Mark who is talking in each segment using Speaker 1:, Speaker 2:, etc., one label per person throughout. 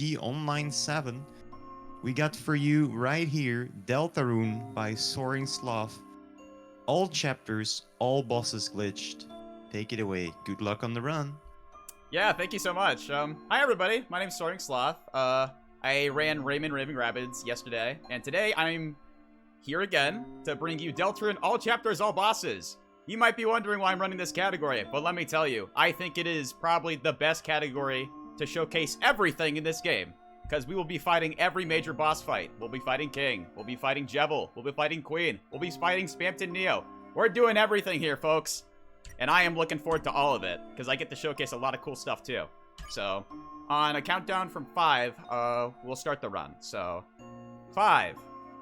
Speaker 1: BSG Online 7, we got for you right here Deltarune by soaringsloth. All chapters, all bosses glitched. Take it away. Good luck on the run.
Speaker 2: Yeah, thank you so much. Hi everybody, my name's soaringsloth. I ran Raymond Raving Rabbids yesterday, and today I'm here again to bring you Deltarune, all chapters, all bosses. You might be wondering why I'm running this category, but let me tell you, I think it is probably the best category to showcase everything in this game. Because we will be fighting every major boss fight. We'll be fighting King. We'll be fighting Jebel. We'll be fighting Queen. We'll be fighting Spamton Neo. We're doing everything here, folks. And I am looking forward to all of it. Because I get to showcase a lot of cool stuff, too. So, on a countdown from 5, we'll start the run. So, 5,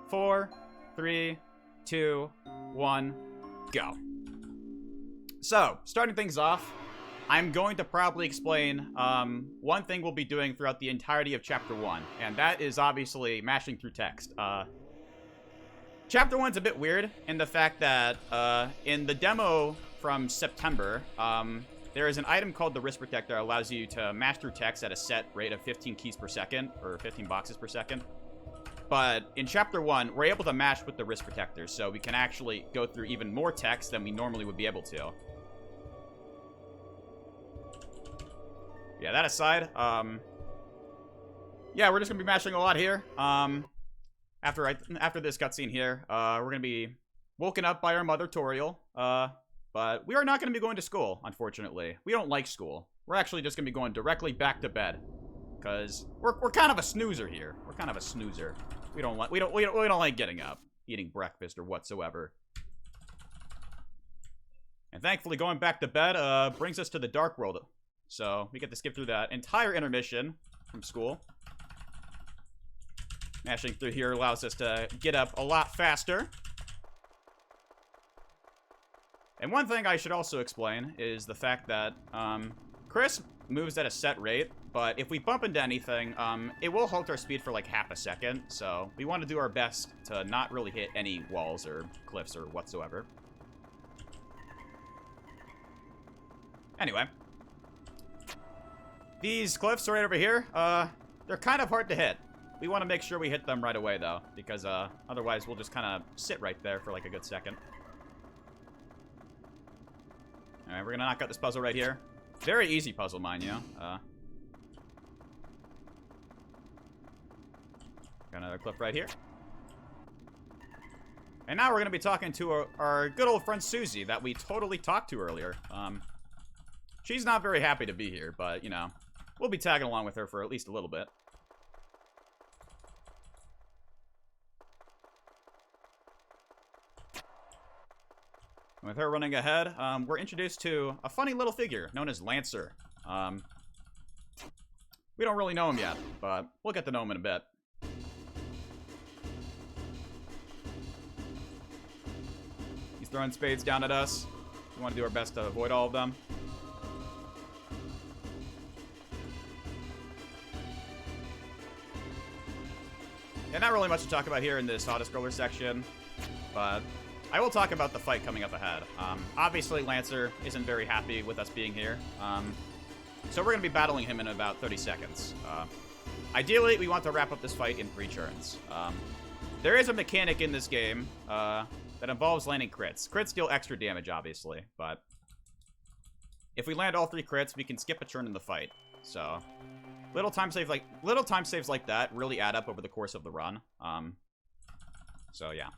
Speaker 2: 4, 3, 2, 1, go. So, starting things off, I'm going to probably explain one thing we'll be doing throughout the entirety of Chapter 1, and that is obviously mashing through text. Chapter 1's a bit weird in the fact that in the demo from September, there is an item called the Wrist Protector that allows you to mash through text at a set rate of 15 keys per second, or 15 boxes per second. But in Chapter 1, we're able to mash with the Wrist Protector, so we can actually go through even more text than we normally would be able to. Yeah, that aside, yeah, we're just gonna be mashing a lot here. After this cutscene here, we're gonna be woken up by our mother, Toriel. But we are not gonna be going to school, unfortunately. We don't like school. We're actually just gonna be going directly back to bed, cause we're kind of a snoozer here. We're kind of a snoozer. We don't like getting up, eating breakfast or whatsoever. And thankfully, going back to bed brings us to the Dark World. So, we get to skip through that entire intermission from school. Mashing through here allows us to get up a lot faster. And one thing I should also explain is the fact that Chris moves at a set rate, but if we bump into anything, it will halt our speed for like half a second. So, we want to do our best to not really hit any walls or cliffs or whatsoever. Anyway. These cliffs right over here, they're kind of hard to hit. We want to make sure we hit them right away, though, because otherwise we'll just kind of sit right there for like a good second. Alright, we're gonna knock out this puzzle right here. Very easy puzzle, mind you. Got another cliff right here. And now we're gonna be talking to our good old friend Susie that we totally talked to earlier. She's not very happy to be here, but, you know, we'll be tagging along with her for at least a little bit. With her running ahead, we're introduced to a funny little figure known as Lancer. We don't really know him yet, but we'll get to know him in a bit. He's throwing spades down at us. We want to do our best to avoid all of them. Yeah, not really much to talk about here in this auto-scroller section, but I will talk about the fight coming up ahead. Obviously, Lancer isn't very happy with us being here, so we're going to be battling him in about 30 seconds. Ideally, we want to wrap up this fight in 3 turns. There is a mechanic in this game that involves landing crits. Crits deal extra damage, obviously, but if we land all 3 crits, we can skip a turn in the fight. So little time saves like that really add up over the course of the run. So yeah.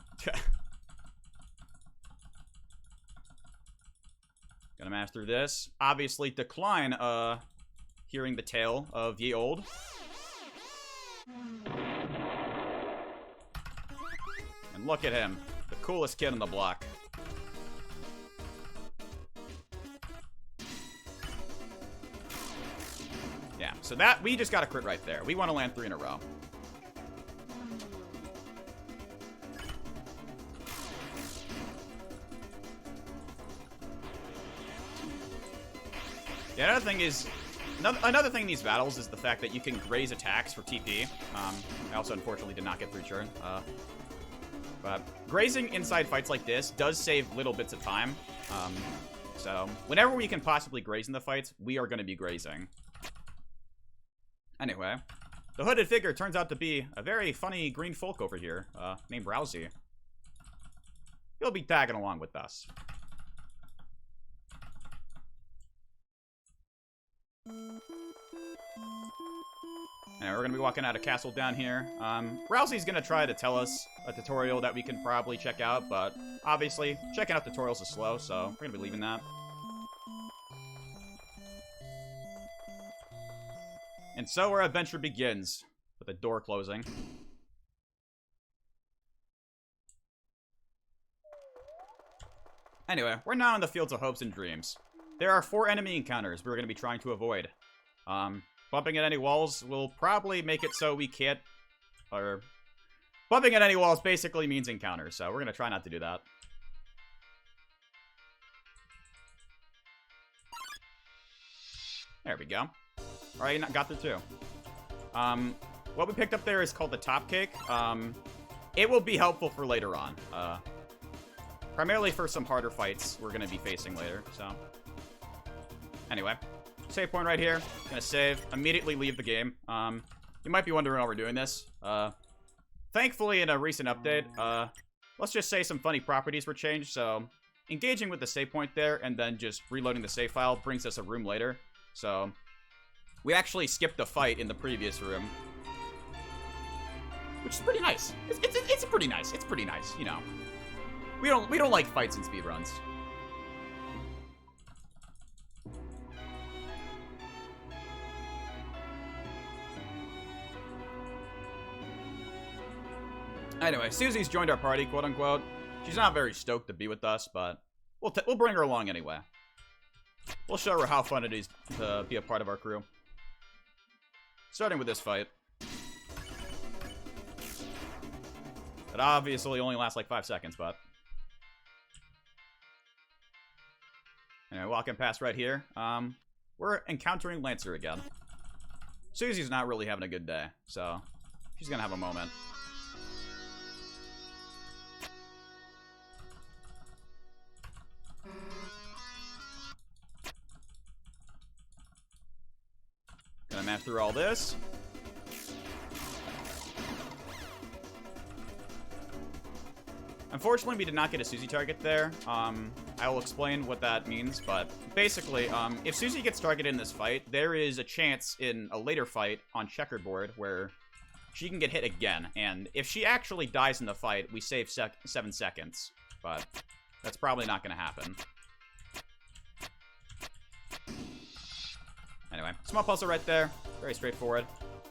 Speaker 2: Gonna mash through this. Obviously decline hearing the tale of ye old. And look at him, the coolest kid on the block. Yeah, so that, we just got a crit right there. We want to land 3 in a row. Yeah, another thing in these battles is the fact that you can graze attacks for TP. I also unfortunately did not get through turn. But grazing inside fights like this does save little bits of time. So whenever we can possibly graze in the fights, we are going to be grazing. Anyway, The hooded figure turns out to be a very funny green folk over here, named Rousey. He'll be tagging along with us. And we're gonna be walking out of castle down here. Rousey's gonna try to tell us a tutorial that we can probably check out, but obviously, checking out tutorials is slow, so we're gonna be leaving that. And so our adventure begins, with the door closing. Anyway, we're now in the Fields of Hopes and Dreams. There are 4 enemy encounters we're going to be trying to avoid. Bumping at any walls will probably make it so we can't... Or... Bumping at any walls basically means encounters, so we're going to try not to do that. There we go. Alright, got through 2. What we picked up there is called the Top Cake. It will be helpful for later on. Primarily for some harder fights we're going to be facing later, so... Anyway, save point right here. Gonna save, immediately leave the game. You might be wondering why we're doing this. Thankfully, in a recent update, let's just say some funny properties were changed, so... Engaging with the save point there, and then just reloading the save file brings us a room later. So, we actually skipped a fight in the previous room. Which is pretty nice. It's pretty nice. It's pretty nice, you know. We don't like fights in speedruns. Anyway, Susie's joined our party, quote unquote. She's not very stoked to be with us, but we'll bring her along anyway. We'll show her how fun it is to be a part of our crew. Starting with this fight. It obviously only lasts like 5 seconds, but... Anyway, walking past right here, we're encountering Lancer again. Susie's not really having a good day, so she's gonna have a moment. Gonna map through all this. Unfortunately, we did not get a Susie target there. I will explain what that means, but basically, if Susie gets targeted in this fight, there is a chance in a later fight on checkerboard where she can get hit again, and if she actually dies in the fight, we save 7 seconds, but that's probably not going to happen. Anyway, small puzzle right there. Very straightforward.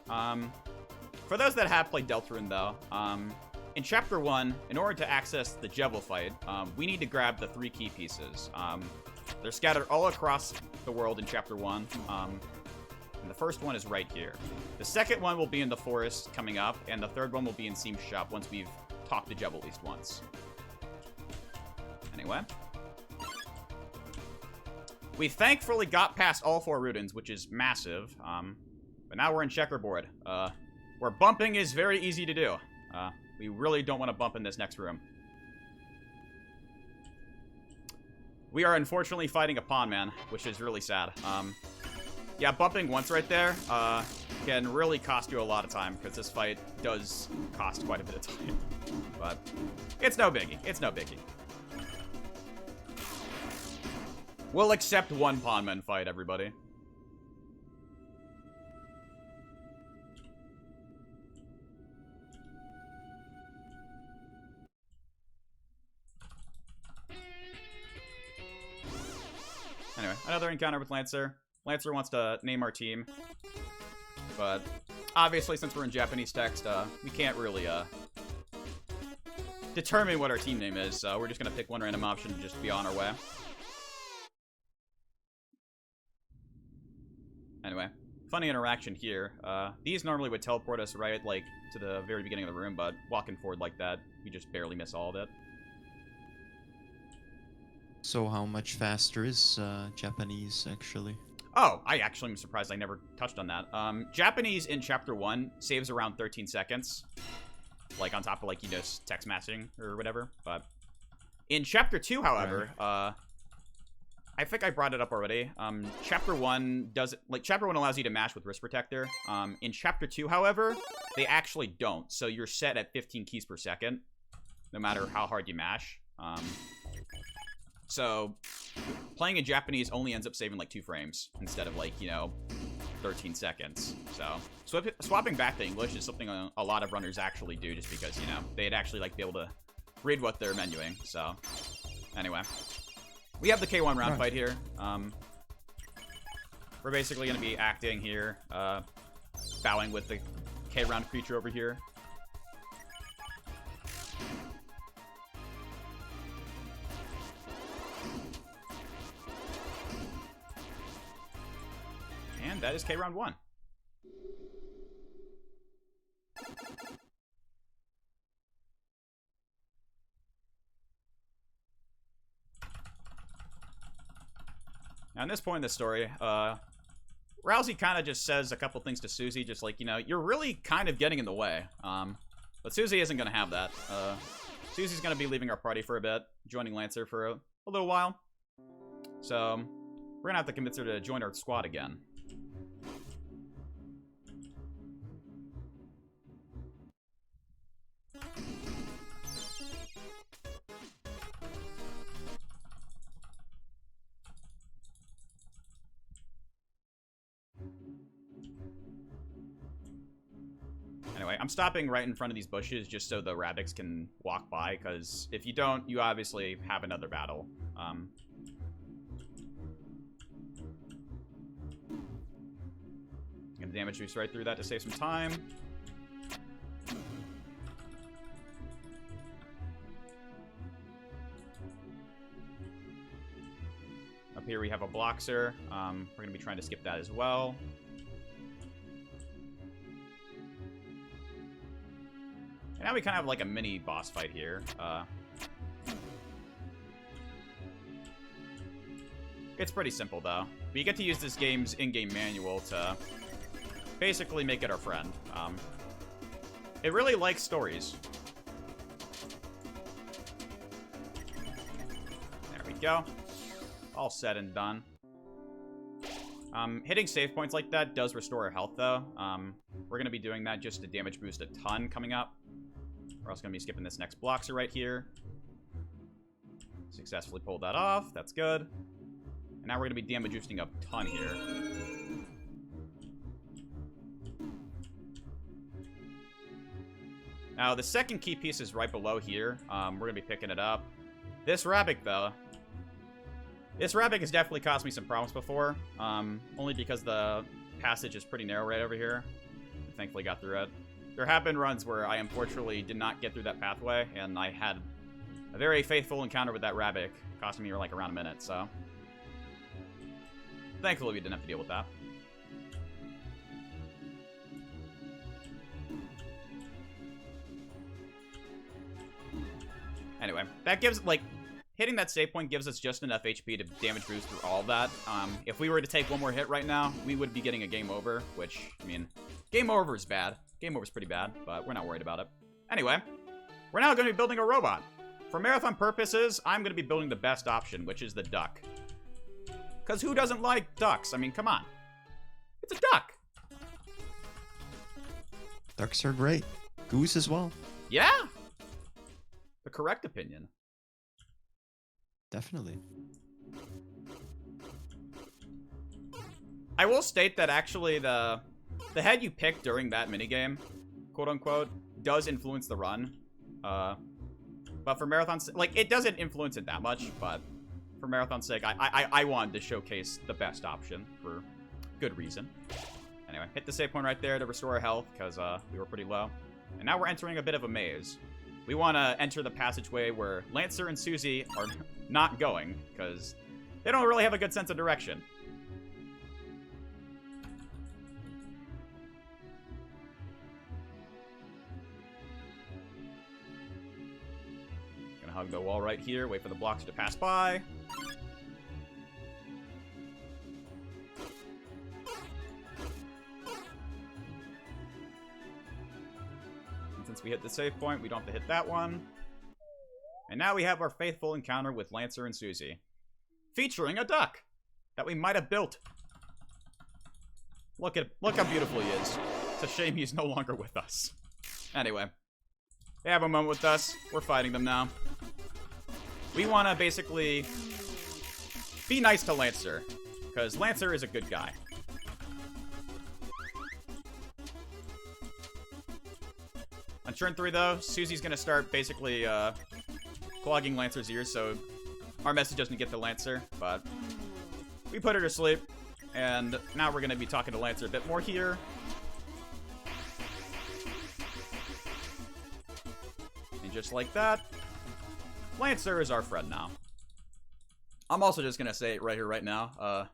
Speaker 2: For those that have played Deltarune, though, in Chapter 1, in order to access the Jebel fight, we need to grab the 3 key pieces. They're scattered all across the world in Chapter 1, and the first one is right here. The second one will be in the forest coming up, and the third one will be in Seam's shop once we've talked to Jebel at least once. Anyway. We thankfully got past all 4 Rudens, which is massive, but now we're in checkerboard, where bumping is very easy to do. We really don't want to bump in this next room. We are unfortunately fighting a pawn man, which is really sad. Yeah, bumping once right there can really cost you a lot of time, because this fight does cost quite a bit of time. But it's no biggie. It's no biggie. We'll accept one pawnman fight, everybody. Anyway, another encounter with Lancer. Lancer wants to name our team. But obviously, since we're in Japanese text, we can't really determine what our team name is. So we're just going to pick one random option and just be on our way. Anyway, funny interaction here. These normally would teleport us right, like, to the very beginning of the room, but walking forward like that, we just barely miss all of it.
Speaker 1: So how much faster is Japanese, actually?
Speaker 2: Oh, I actually am surprised I never touched on that. Japanese in Chapter 1 saves around 13 seconds. Like, on top of, like, you just text messaging or whatever. But in Chapter 2, however, I I think I brought it up already. Chapter 1 does like Chapter 1 allows you to mash with wrist protector. In Chapter 2, however, they actually don't. So you're set at 15 keys per second, no matter how hard you mash. So playing in Japanese only ends up saving like 2 frames instead of like, you know, 13 seconds. So swapping back to English is something a lot of runners actually do, just because, you know, they'd actually like be able to read what they're menuing. So anyway, we have the K1 round fight here. We're basically going to be acting here, bowing with the K round creature over here. And that is K round 1. Now, in this point in the story, Rousey kind of just says a couple things to Susie, just like, you know, you're really kind of getting in the way. But Susie isn't going to have that. Susie's going to be leaving our party for a bit, joining Lancer for a little while. So, we're going to have to convince her to join our squad again. Anyway, I'm stopping right in front of these bushes just so the rabbits can walk by, because if you don't, you obviously have another battle. Gonna damage boost right through that to save some time. Up here we have a Bloxer. We're gonna be trying to skip that as well. And now we kind of have like a mini boss fight here. It's pretty simple though. But you get to use this game's in-game manual to basically make it our friend. It really likes stories. There we go. All said and done. Hitting save points like that does restore our health though. We're going to be doing that just to damage boost a ton coming up. We're also going to be skipping this next Bloxer right here. Successfully pulled that off. That's good. And now we're going to be damage boosting a ton here. Now, the second key piece is right below here. We're going to be picking it up. This Rabbit, though. This Rabbit has definitely caused me some problems before. Only because the passage is pretty narrow right over here. I thankfully got through it. There have been runs where I unfortunately did not get through that pathway, and I had a very faithful encounter with that Rabbit, costing me like around a minute, so. Thankfully we didn't have to deal with that. Anyway, that gives, like, hitting that save point gives us just enough HP to damage boost through all of that. If we were to take one more hit right now, we would be getting a game over, which, I mean, game over is bad. Game over is pretty bad, but we're not worried about it. Anyway, we're now going to be building a robot. For marathon purposes, I'm going to be building the best option, which is the duck. Because who doesn't like ducks? I mean, come on. It's a duck.
Speaker 1: Ducks are great. Goose as well.
Speaker 2: Yeah. The correct opinion.
Speaker 1: Definitely.
Speaker 2: I will state that actually the head you pick during that minigame, quote-unquote, does influence the run. But for Marathon's... like, it doesn't influence it that much, but for Marathon's sake, I wanted to showcase the best option for good reason. Anyway, hit the save point right there to restore our health, because we were pretty low. And now we're entering a bit of a maze. We want to enter the passageway where Lancer and Susie are not going, because they don't really have a good sense of direction. Gonna hug the wall right here, wait for the blocks to pass by. Since we hit the save point, we don't have to hit that one. And now we have our faithful encounter with Lancer and Susie. featuring a duck that we might have built. Look how beautiful he is. It's a shame he's no longer with us. Anyway, they have a moment with us. We're fighting them now. We want to basically be nice to Lancer, because Lancer is a good guy. On turn 3, though, Susie's going to start basically clogging Lancer's ears, so our message doesn't get to Lancer, but we put her to sleep, and now we're going to be talking to Lancer a bit more here. And just like that, Lancer is our friend now. I'm also just going to say it right here, right now.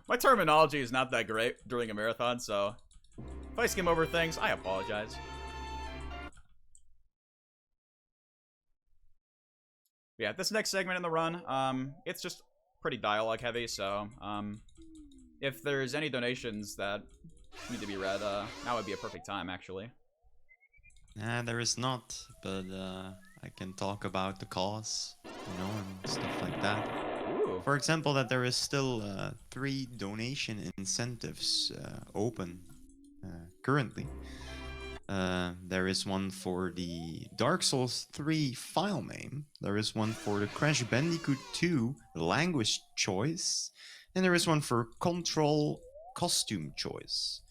Speaker 2: My terminology is not that great during a marathon, so if I skim over things, I apologize. Yeah, this next segment in the run, it's just pretty dialogue heavy, so if there's any donations that need to be read, now would be a perfect time, actually.
Speaker 1: Nah, there is not, but I can talk about the cause, you know, and stuff like that.
Speaker 2: Ooh.
Speaker 1: For example, that there is still 3 donation incentives open currently. There is one for the Dark Souls 3 file name, there is one for the Crash Bandicoot 2 language choice, and there is one for Control costume choice.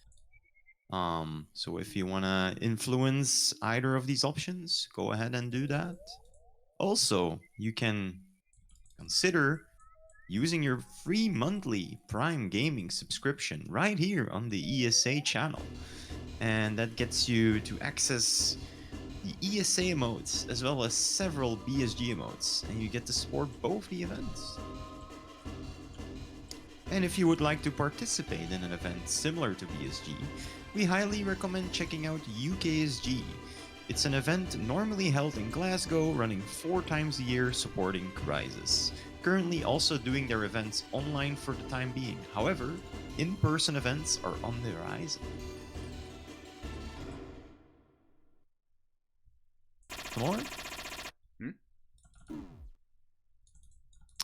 Speaker 1: So if you want to influence either of these options, go ahead and do that. Also, you can consider using your free monthly Prime Gaming subscription right here on the ESA channel. And that gets you to access the ESA emotes as well as several BSG emotes, and you get to support both the events. And if you would like to participate in an event similar to BSG, we highly recommend checking out UKSG. It's an event normally held in Glasgow, running 4 times a year, supporting Crysis. Currently also doing their events online for the time being. However, in-person events are on the horizon. More?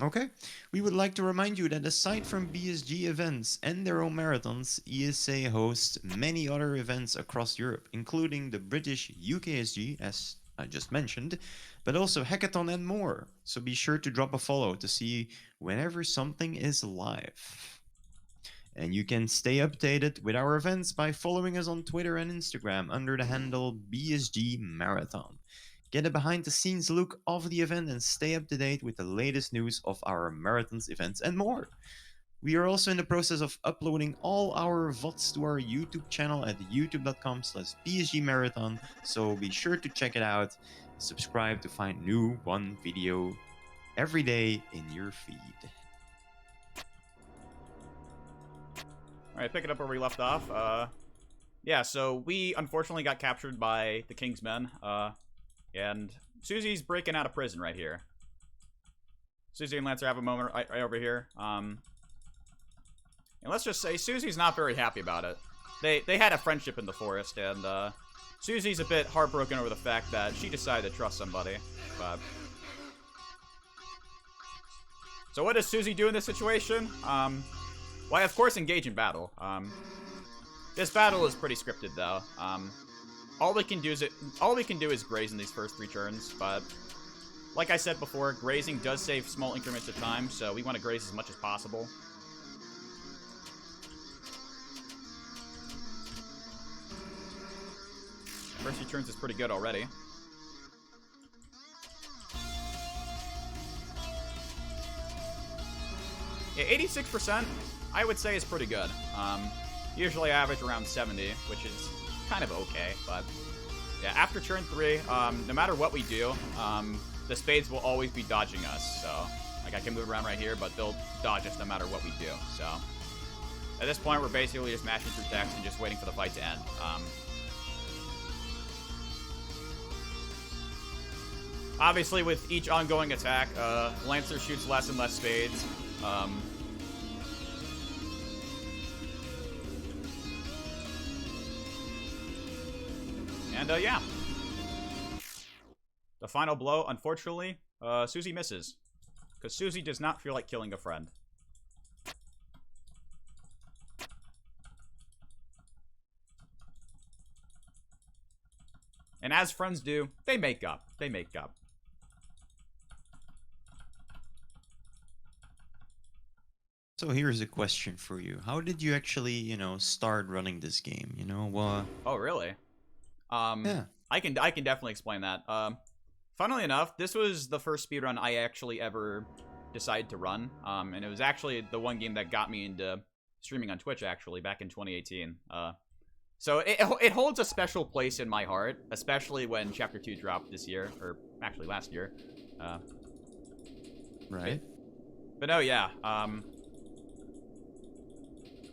Speaker 1: Okay, we would like to remind you that aside from BSG events and their own marathons, ESA hosts many other events across Europe, including the British UKSG, as I just mentioned, but also Hackathon and more. So be sure to drop a follow to see whenever something is live. And you can stay updated with our events by following us on Twitter and Instagram under the handle BSG Marathon. Get a behind-the-scenes look of the event and stay up to date with the latest news of our marathons, events, and more. We are also in the process of uploading all our VODs to our YouTube channel at youtube.com/BSGMarathon, so be sure to check it out. Subscribe to find new one video every day in your feed.
Speaker 2: Alright, pick it up where we left off. Yeah, so we unfortunately got captured by the King's Men, and Susie's breaking out of prison right here. Susie and Lancer have a moment right over here. And let's just say Susie's not very happy about it. They had a friendship in the forest, and Susie's a bit heartbroken over the fact that she decided to trust somebody. But so what does Susie do in this situation? Why, of course, engage in battle. This battle is pretty scripted, though. All we can do is graze in these first 3 turns, but like I said before, grazing does save small increments of time, so we want to graze as much as possible. First 3 turns is pretty good already. Yeah, 86%, I would say, is pretty good. Usually I average around 70, which is kind of okay, but yeah, after turn 3, no matter what we do, the spades will always be dodging us, so like I can move around right here, but they'll dodge us no matter what we do. So at this point, we're basically just mashing through text and just waiting for the fight to end. Obviously, with each ongoing attack, Lancer shoots less and less spades. And yeah. The final blow, unfortunately, Susie misses. Because Susie does not feel like killing a friend. And as friends do, they make up. They make up.
Speaker 1: So here's a question for you. How did you actually, start running this game?
Speaker 2: Oh, really?
Speaker 1: Yeah.
Speaker 2: I can definitely explain that. Funnily enough, this was the first speedrun I actually ever decided to run. And it was actually the one game that got me into streaming on Twitch, actually, back in 2018. So it holds a special place in my heart, especially when Chapter 2 dropped this year, or actually last year.
Speaker 1: Right.
Speaker 2: But no, yeah.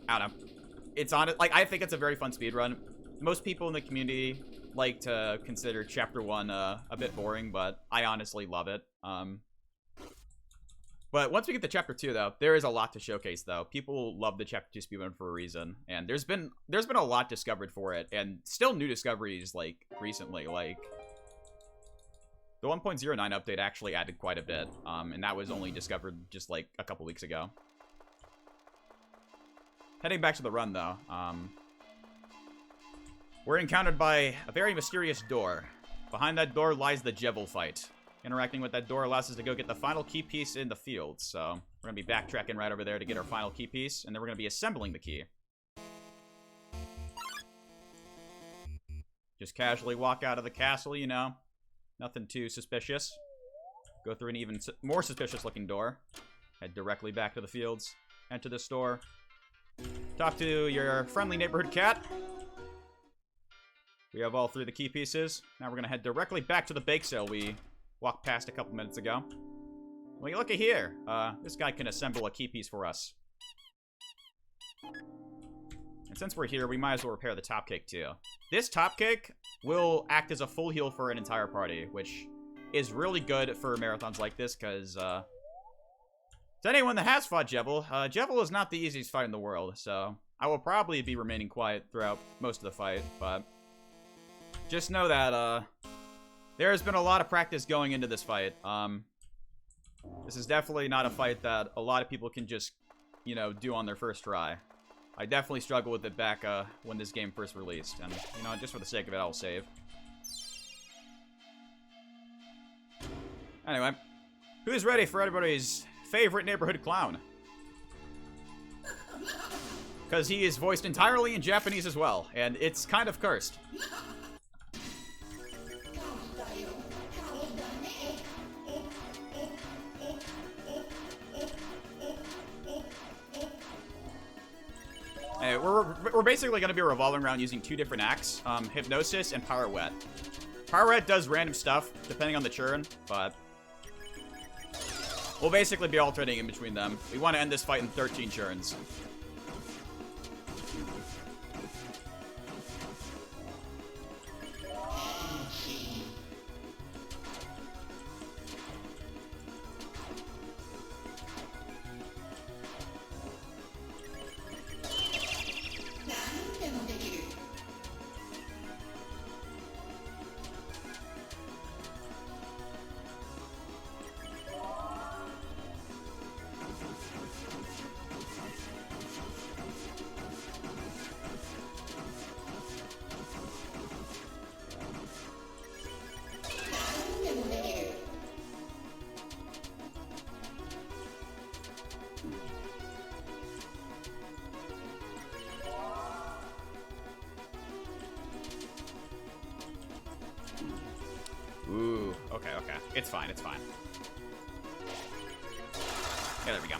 Speaker 2: I don't know. It's on it. Like, I think it's a very fun speedrun. Most people in the community like to consider Chapter 1 a bit boring, but I honestly love it. But once we get to Chapter 2, though, there is a lot to showcase, though. People love the Chapter 2 speedrun for a reason, and there's been a lot discovered for it, and still new discoveries, like, recently. Like, the 1.09 update actually added quite a bit, and that was only discovered just, like, a couple weeks ago. Heading back to the run, though, we're encountered by a very mysterious door. Behind that door lies the Jevil fight. Interacting with that door allows us to go get the final key piece in the field. So we're going to be backtracking right over there to get our final key piece, and then we're going to be assembling the key. Just casually walk out of the castle, you know. Nothing too suspicious. Go through an even more suspicious looking door. Head directly back to the fields. Enter the store. Talk to your friendly neighborhood cat. We have all three of the key pieces. Now we're going to head directly back to the bake sale we walked past a couple minutes ago. Well, look at here. This guy can assemble a key piece for us. And since we're here, we might as well repair the top cake too. This top cake will act as a full heal for an entire party, which is really good for marathons like this, because to anyone that has fought Jevil, Jevil is not the easiest fight in the world, so I will probably be remaining quiet throughout most of the fight, but just know that there has been a lot of practice going into this fight. This is definitely not a fight that a lot of people can just, do on their first try. I definitely struggled with it back when this game first released, and, just for the sake of it, I'll save. Anyway, who's ready for everybody's favorite neighborhood clown? Because he is voiced entirely in Japanese as well, and it's kind of cursed. We're basically going to be revolving around using two different acts, Hypnosis and Power Wet. Power Wet does random stuff, depending on the churn, but we'll basically be alternating in between them. We want to end this fight in 13 churns. Ooh, okay. It's fine, it's fine. Yeah, there we go.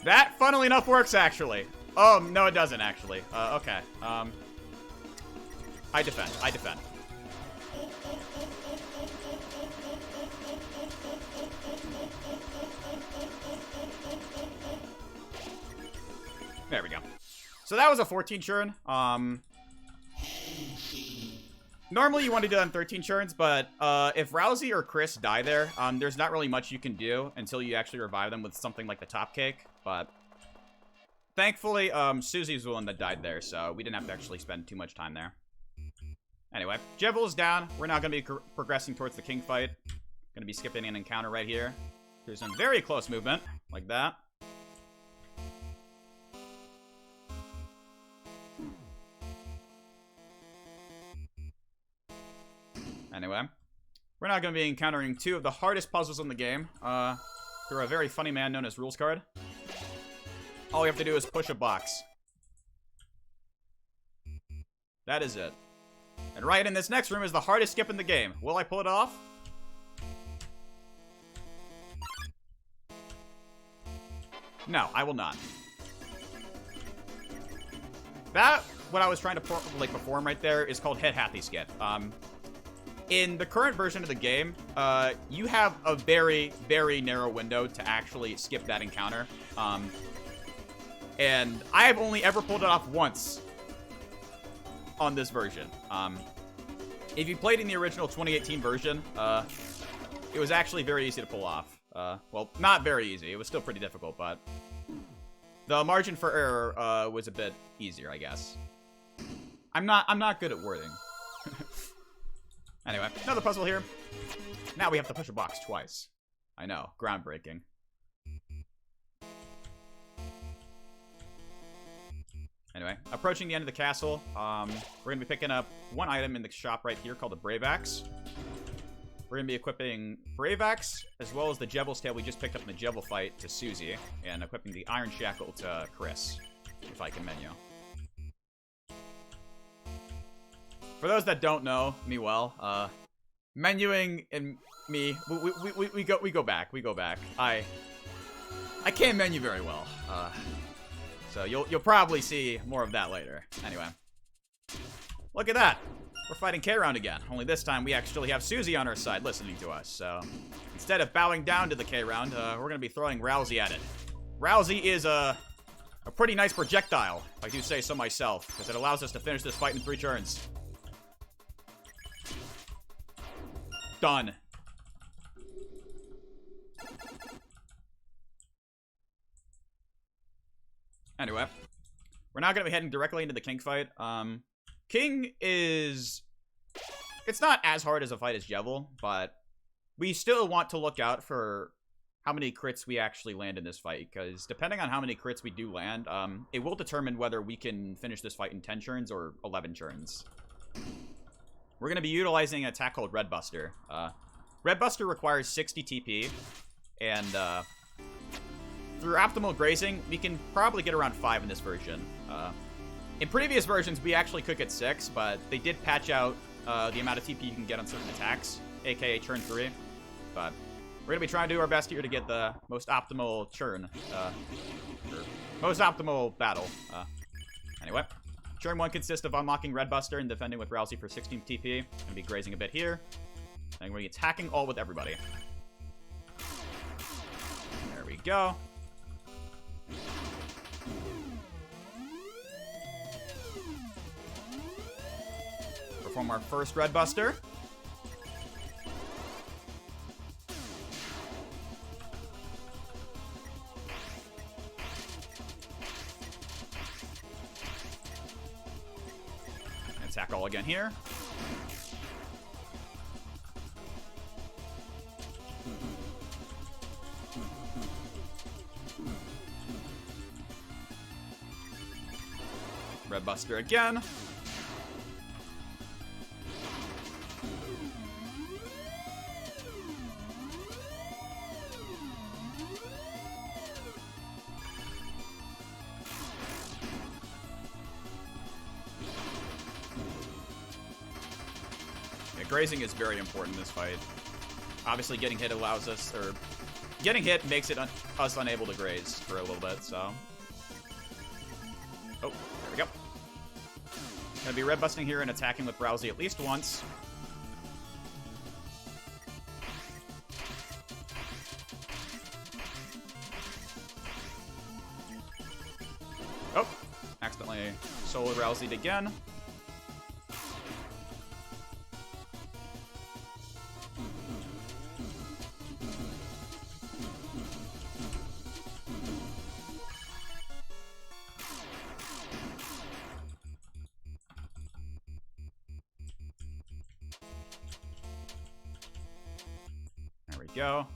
Speaker 2: That, funnily enough, works, actually. Oh, no, it doesn't, actually. Okay. I defend. I defend. There we go. So that was a 14 churn. Normally you want to do that on 13 churns, but if Rousey or Chris die there, there's not really much you can do until you actually revive them with something like the top cake. But thankfully, Susie's the one that died there, so we didn't have to actually spend too much time there. Anyway, Jebel is down. We're now going to be progressing towards the king fight. Going to be skipping an encounter right here. There's some very close movement, like that. Anyway, we're now going to be encountering two of the hardest puzzles in the game through a very funny man known as Rules Card. All we have to do is push a box. That is it. And right in this next room is the hardest skip in the game. Will I pull it off? No, I will not. That, what I was trying to perform right there, is called Head Happy Skip. In the current version of the game, you have a very, very narrow window to actually skip that encounter. And I have only ever pulled it off once on this version. If you played in the original 2018 version, it was actually very easy to pull off. Well, not very easy. It was still pretty difficult, but the margin for error was a bit easier, I guess. I'm not good at wording. Anyway, another puzzle here. Now we have to push a box twice. I know, groundbreaking. Anyway, approaching the end of the castle, we're going to be picking up one item in the shop right here called the Brave Axe. We're going to be equipping Brave Axe, as well as the Jebel's Tail we just picked up in the Jebel fight to Susie, and equipping the Iron Shackle to Chris, if I can menu. For those that don't know me well, menuing and me, we go back. I can't menu very well, so you'll probably see more of that later. Anyway, look at that. We're fighting K-Round again. Only this time we actually have Susie on our side listening to us. So instead of bowing down to the K-Round, we're gonna be throwing Rousey at it. Rousey is a pretty nice projectile, if I do say so myself, because it allows us to finish this fight in 3 turns. Done. Anyway, we're now going to be heading directly into the King fight. King is... It's not as hard as a fight as Jebel, but we still want to look out for how many crits we actually land in this fight, because depending on how many crits we do land, it will determine whether we can finish this fight in 10 turns or 11 turns. We're going to be utilizing an attack called Red Buster. Red Buster requires 60 TP, and through optimal grazing, we can probably get around 5 in this version. In previous versions, we actually could get 6, but they did patch out the amount of TP you can get on certain attacks, aka turn 3. But we're going to be trying to do our best here to get the most optimal churn, or most optimal battle. Anyway. Turn 1 consists of unlocking Red Buster and defending with Rousey for 16 TP. Going to be grazing a bit here. And we're going to be attacking all with everybody. There we go. Perform our first Red Buster. Attack all again here. Red Buster again. Grazing is very important in this fight. Obviously, getting hit allows us, or getting hit makes it us unable to graze for a little bit, so. Oh, there we go. Gonna be red busting here and attacking with Browsy at least once. Oh, accidentally solo Rousey'd again. There we go.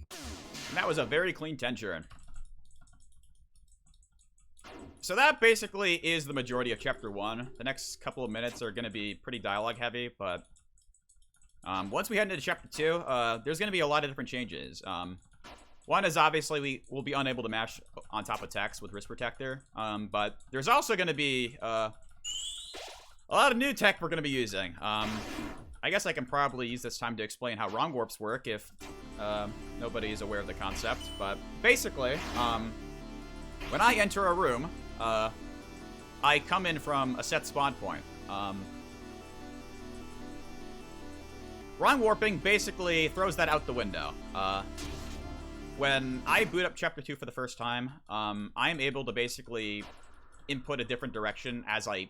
Speaker 2: And that was a very clean 10 turn. So that basically is the majority of Chapter 1. The next couple of minutes are going to be pretty dialogue heavy, but once we head into Chapter 2, there's going to be a lot of different changes. One is obviously we will be unable to mash on top of text with Wrist Protector, but there's also going to be a lot of new tech we're going to be using. I guess I can probably use this time to explain how wrong warps work if nobody is aware of the concept, but basically, when I enter a room, I come in from a set spawn point. Wrong warping basically throws that out the window. When I boot up Chapter 2 for the first time, I'm able to basically input a different direction as I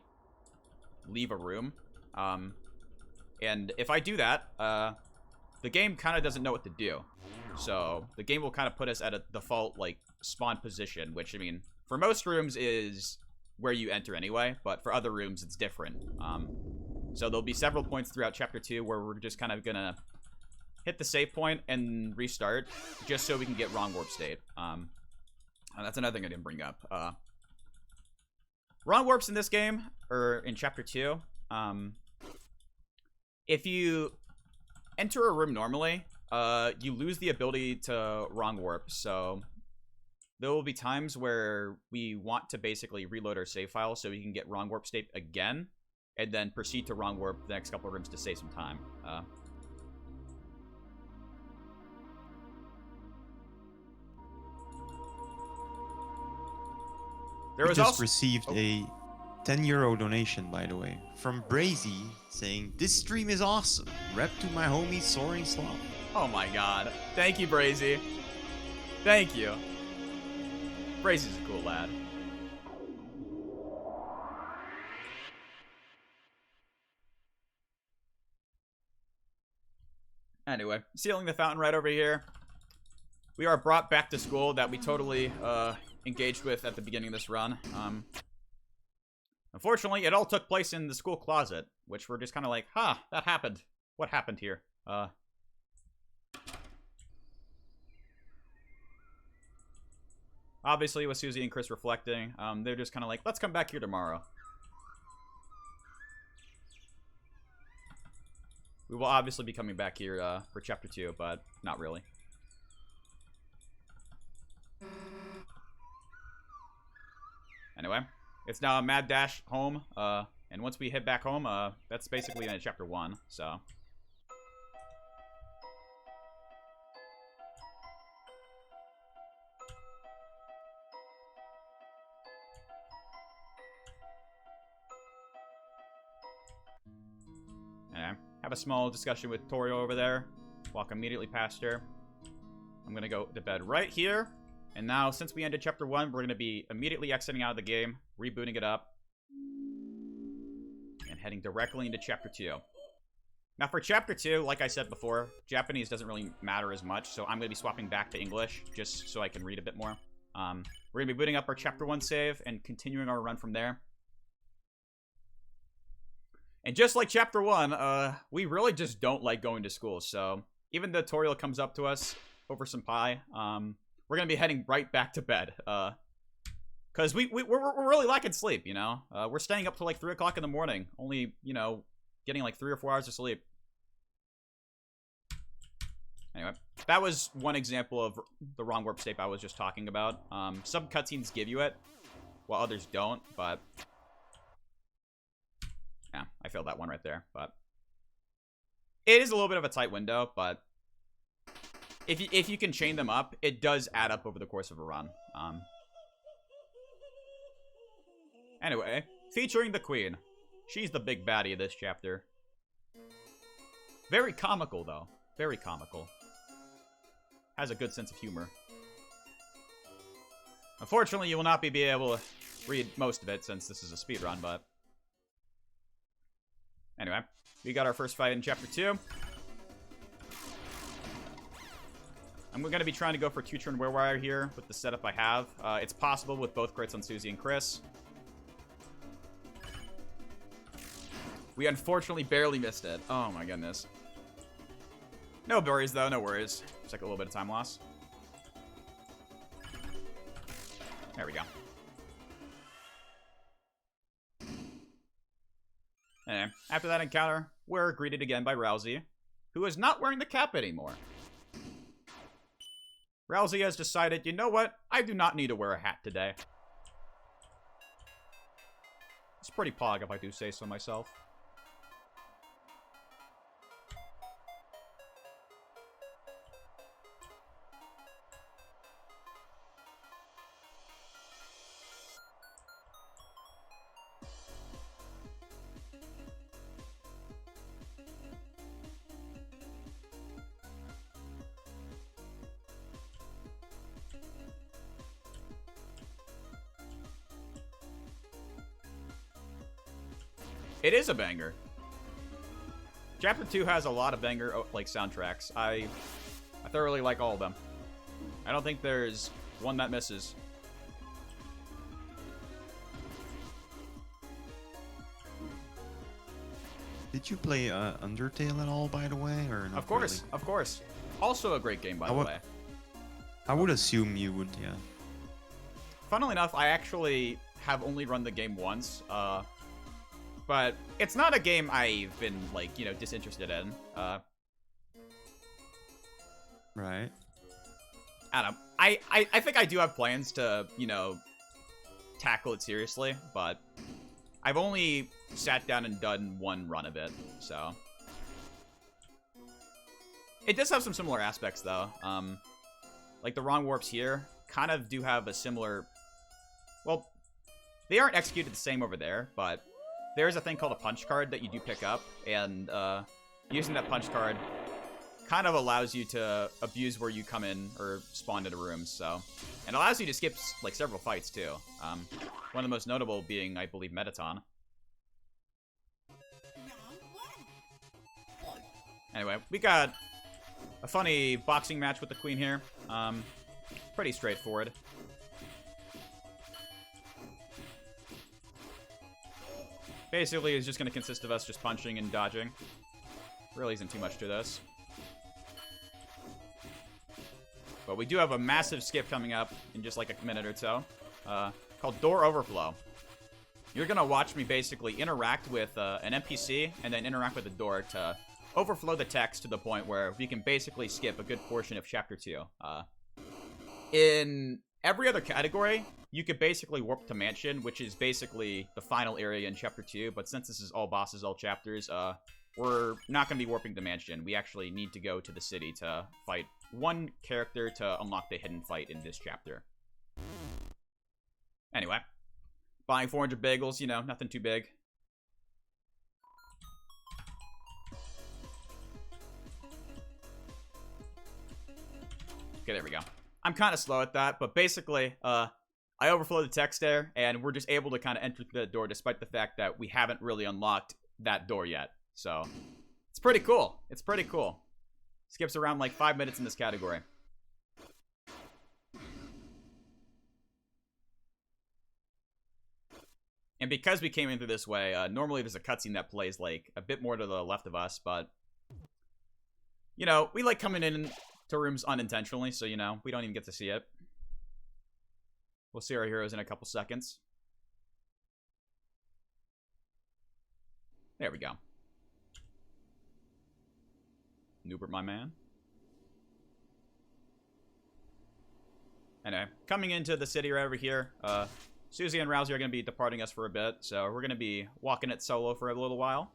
Speaker 2: leave a room. And if I do that, the game kind of doesn't know what to do. So the game will kind of put us at a default, like, spawn position, which, I mean, for most rooms is where you enter anyway, but for other rooms it's different. So there'll be several points throughout Chapter 2 where we're just kind of gonna hit the save point and restart, just so we can get wrong warp state. And that's another thing I didn't bring up. Wrong warps in this game, or in Chapter 2, if you enter a room normally, you lose the ability to wrong warp, so there will be times where we want to basically reload our save file so we can get wrong warp state again, and then proceed to wrong warp the next couple of rooms to save some time. There
Speaker 1: We
Speaker 2: was
Speaker 1: just
Speaker 2: also
Speaker 1: received a 10 euro donation, by the way, from Brazy, saying, "This stream is awesome. Rep to my homie Soaring Sloth."
Speaker 2: Oh my god. Thank you, Brazy. Thank you. Brazy's a cool lad. Anyway, sealing the fountain right over here. We are brought back to school that we totally engaged with at the beginning of this run. Unfortunately, it all took place in the school closet, which we're just kind of like, huh, that happened. What happened here? Obviously, with Susie and Chris reflecting, they're just kind of like, let's come back here tomorrow. We will obviously be coming back here for Chapter 2, but not really. Anyway, it's now a mad dash home, and once we head back home, that's basically in Chapter 1, so... Anyway, have a small discussion with Torio over there. Walk immediately past her. I'm gonna go to bed right here. And now, since we ended Chapter 1, we're gonna be immediately exiting out of the game, rebooting it up, and heading directly into Chapter 2. Now, for Chapter 2, like I said before, Japanese doesn't really matter as much, so I'm gonna be swapping back to English, just so I can read a bit more. We're gonna be booting up our Chapter 1 save, and continuing our run from there. And just like Chapter 1, we really just don't like going to school, so even the tutorial comes up to us over some pie, we're gonna be heading right back to bed, because we're really lacking sleep, you know? We're staying up till like 3 o'clock in the morning, only, you know, getting like 3 or 4 hours of sleep. Anyway, that was one example of the wrong warp state I was just talking about. Some cutscenes give you it, while others don't, but... yeah, I failed that one right there, but... it is a little bit of a tight window, but... if you can chain them up, it does add up over the course of a run. Anyway, featuring the Queen. She's the big baddie of this chapter. Very comical, though. Very comical. Has a good sense of humor. Unfortunately, you will not be able to read most of it since this is a speedrun, but... Anyway, we got our first fight in Chapter 2. I'm going to be trying to go for 2-turn wear wire here with the setup I have. It's possible with both crits on Susie and Chris. We unfortunately barely missed it. Oh my goodness. No worries, though. No worries. Just like a little bit of time loss. There we go. Anyway, after that encounter, we're greeted again by Rousey, who is not wearing the cap anymore. Rousey has decided, you know what? I do not need to wear a hat today. It's pretty pog if I do say so myself. It is a banger. Chapter 2 has a lot of banger like soundtracks. I thoroughly like all of them. I don't think there's one that misses.
Speaker 1: Did you play Undertale at all, by the way, or not?
Speaker 2: Of course,
Speaker 1: really?
Speaker 2: of course. Also a great game, by the way.
Speaker 1: I would assume you would, yeah.
Speaker 2: Funnily enough, I actually have only run the game once. But it's not a game I've been, like, you know, disinterested in.
Speaker 1: Right.
Speaker 2: I don't know. I think I do have plans to, you know, tackle it seriously, but I've only sat down and done one run of it, so. It does have some similar aspects, though. Like, the wrong warps here kind of do have a similar... Well, they aren't executed the same over there, but... There's a thing called a punch card that you do pick up, and using that punch card kind of allows you to abuse where you come in or spawn into rooms, so. And allows you to skip, like, several fights, too. One of the most notable being, I believe, Metaton. Anyway, we got a funny boxing match with the Queen here. Pretty straightforward. Basically, it's just going to consist of us just punching and dodging. Really isn't too much to this. But we do have a massive skip coming up in just like a minute or so. Called Door Overflow. You're going to watch me basically interact with an NPC and then interact with the door to overflow the text to the point where we can basically skip a good portion of Chapter 2. In every other category, you could basically warp to Mansion, which is basically the final area in Chapter 2, but since this is all bosses, all chapters, we're not going to be warping to Mansion. We actually need to go to the city to fight one character to unlock the hidden fight in this chapter. Anyway, buying 400 bagels, you know, nothing too big. Okay, there we go. I'm kind of slow at that, but basically, I overflow the text there, and we're just able to kind of enter the door despite the fact that we haven't really unlocked that door yet. So, it's pretty cool. It's pretty cool. Skips around like 5 minutes in this category. And because we came in through this way, normally there's a cutscene that plays like a bit more to the left of us, but, you know, we like coming in to rooms unintentionally, so, you know, we don't even get to see it. We'll see our heroes in a couple seconds. There we go. Newbert, my man. Anyway, coming into the city right over here, Susie and Rousey are going to be departing us for a bit, so we're going to be walking it solo for a little while.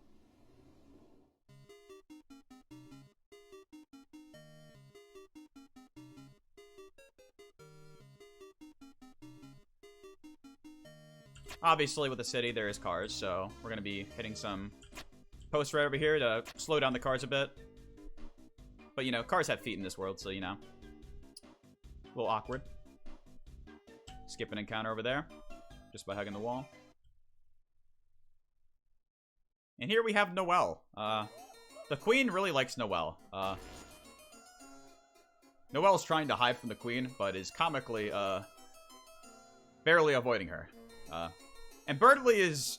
Speaker 2: Obviously, with the city, there is cars, so we're going to be hitting some posts right over here to slow down the cars a bit. But, you know, cars have feet in this world, so, you know, a little awkward. Skip an encounter over there, just by hugging the wall. And here we have Noelle. The queen really likes Noelle. Noelle's trying to hide from the queen, but is comically, barely avoiding her. And Birdly is...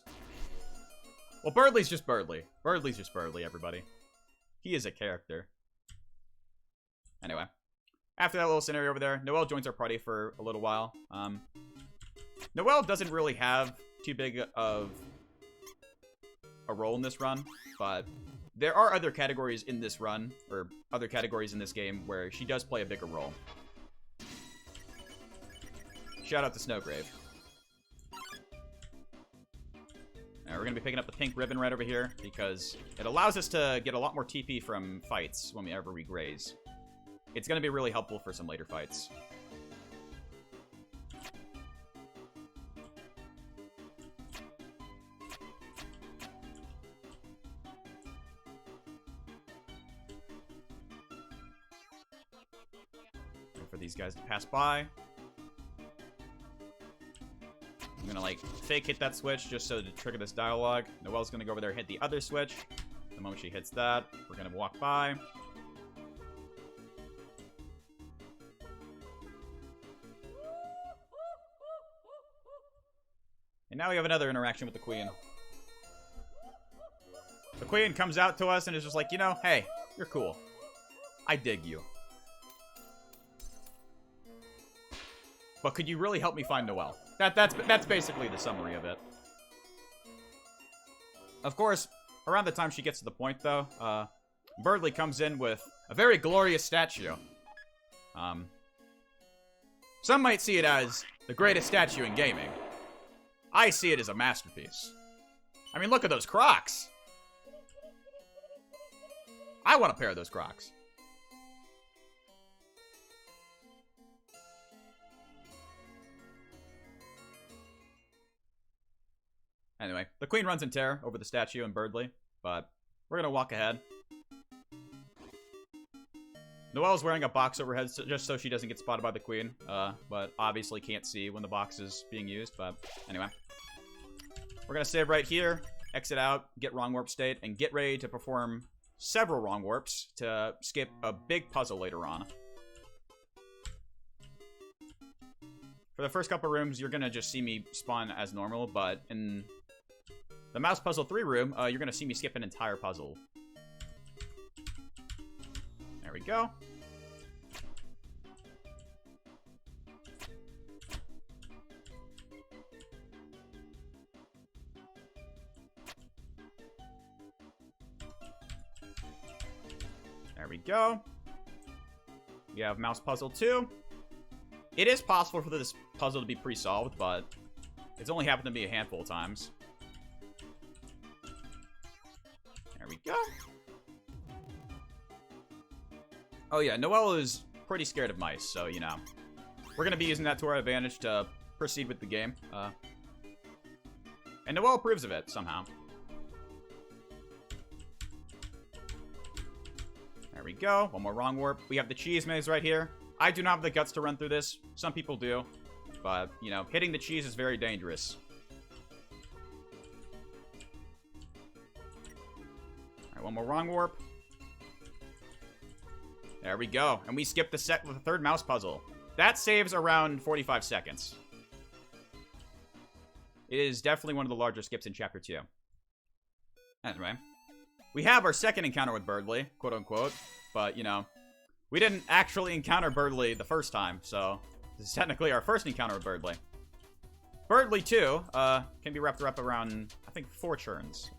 Speaker 2: Well, Birdly's just Birdly. Birdly's just Birdly, everybody. He is a character. Anyway. After that little scenario over there, Noelle joins our party for a little while. Noelle doesn't really have too big of a role in this run, but there are other categories in this run, or other categories in this game, where she does play a bigger role. Shout out to Snowgrave. Now, we're going to be picking up the pink ribbon right over here, because it allows us to get a lot more TP from fights whenever we graze. It's going to be really helpful for some later fights. Wait for these guys to pass by. I'm gonna, like, fake hit that switch just so to trigger this dialogue. Noelle's gonna go over there and hit the other switch. The moment she hits that, we're gonna walk by. And now we have another interaction with the queen. The queen comes out to us and is just like, you know, hey, you're cool. I dig you. But could you really help me find Noelle? That's basically the summary of it. Of course, around the time she gets to the point, though, Birdly comes in with a very glorious statue. Some might see it as the greatest statue in gaming. I see it as a masterpiece. I mean, look at those Crocs. I want a pair of those Crocs. Anyway, the queen runs in terror over the statue and Birdly, but we're gonna walk ahead. Noelle's wearing a box over her head just so she doesn't get spotted by the queen, but obviously can't see when the box is being used, but anyway. We're gonna save right here, exit out, get wrong warp state, and get ready to perform several wrong warps to skip a big puzzle later on. For the first couple rooms, you're gonna just see me spawn as normal, but in the Mouse Puzzle 3 room, you're gonna see me skip an entire puzzle. There we go. There we go. We have Mouse Puzzle 2. It is possible for this puzzle to be pre-solved, but it's only happened to me a handful of times. There we go. Oh yeah, Noelle is pretty scared of mice, so, you know. We're going to be using that to our advantage to proceed with the game. And Noelle approves of it, somehow. There we go. One more wrong warp. We have the cheese maze right here. I do not have the guts to run through this. Some people do. But, you know, hitting the cheese is very dangerous. Alright, one more wrong warp. There we go. And we skip the third mouse puzzle. That saves around 45 seconds. It is definitely one of the larger skips in Chapter 2. Anyway. We have our second encounter with Birdly, quote-unquote. But, you know, we didn't actually encounter Birdly the first time, so this is technically our first encounter with Birdly. Birdly 2 can be wrapped up around, I think, 4 turns.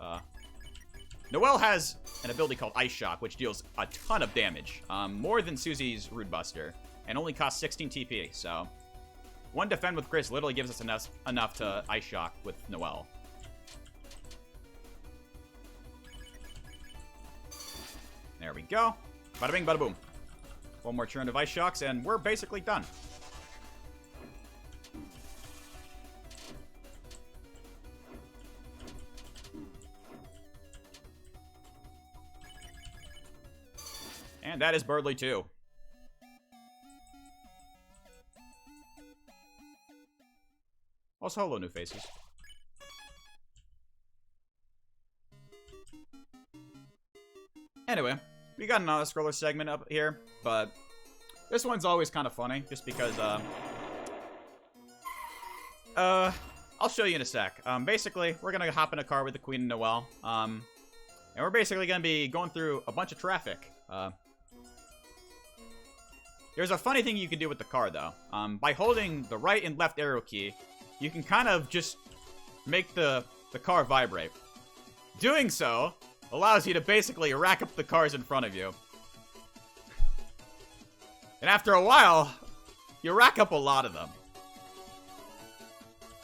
Speaker 2: Noelle has an ability called Ice Shock, which deals a ton of damage. More than Susie's Rude Buster, and only costs 16 TP, so one defend with Grizz literally gives us enough to Ice Shock with Noelle. There we go. Bada bing, bada boom. One more turn of Ice Shocks, and we're basically done. And that is Birdly too. Also, hello, new faces. Anyway, we got another scroller segment up here, but this one's always kind of funny, just because, I'll show you in a sec. Basically, we're gonna hop in a car with the Queen and Noelle, and we're basically gonna be going through a bunch of traffic. There's a funny thing you can do with the car, though. By holding the right and left arrow key, you can kind of just make the car vibrate. Doing so allows you to basically rack up the cars in front of you. And after a while, you rack up a lot of them.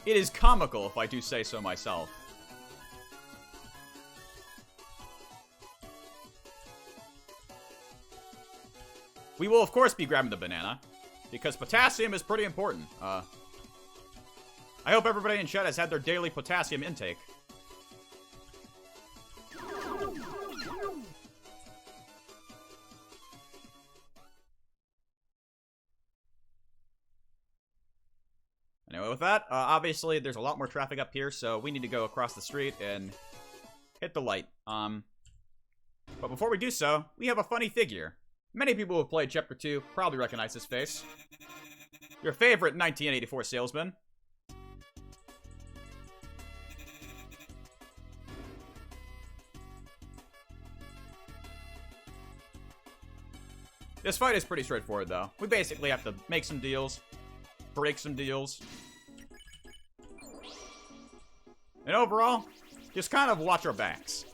Speaker 2: It is comical, if I do say so myself. We will, of course, be grabbing the banana, because potassium is pretty important. I hope everybody in chat has had their daily potassium intake. Anyway, with that, obviously, there's a lot more traffic up here, so we need to go across the street and hit the light. But before we do so, we have a funny figure. Many people who have played Chapter 2 probably recognize this face. Your favorite 1984 salesman. This fight is pretty straightforward, though. We basically have to make some deals, break some deals. And overall, just kind of watch our backs.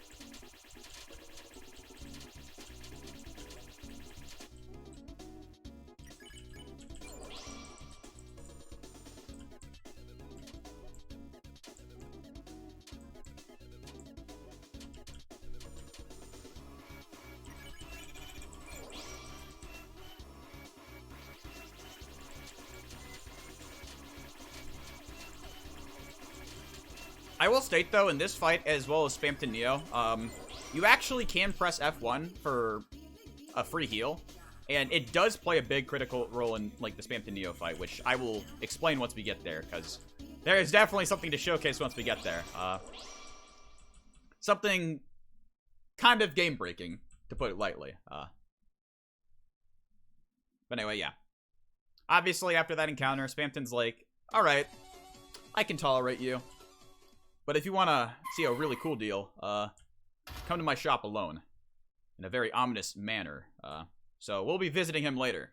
Speaker 2: I will state, though, in this fight, as well as Spamton Neo, you actually can press F1 for a free heal, and it does play a big critical role in, like, the Spamton Neo fight, which I will explain once we get there, because there is definitely something to showcase once we get there. Something kind of game-breaking, to put it lightly. But anyway, yeah. Obviously, after that encounter, Spamton's like, alright, I can tolerate you. But if you want to see a really cool deal, come to my shop alone. In a very ominous manner. So we'll be visiting him later.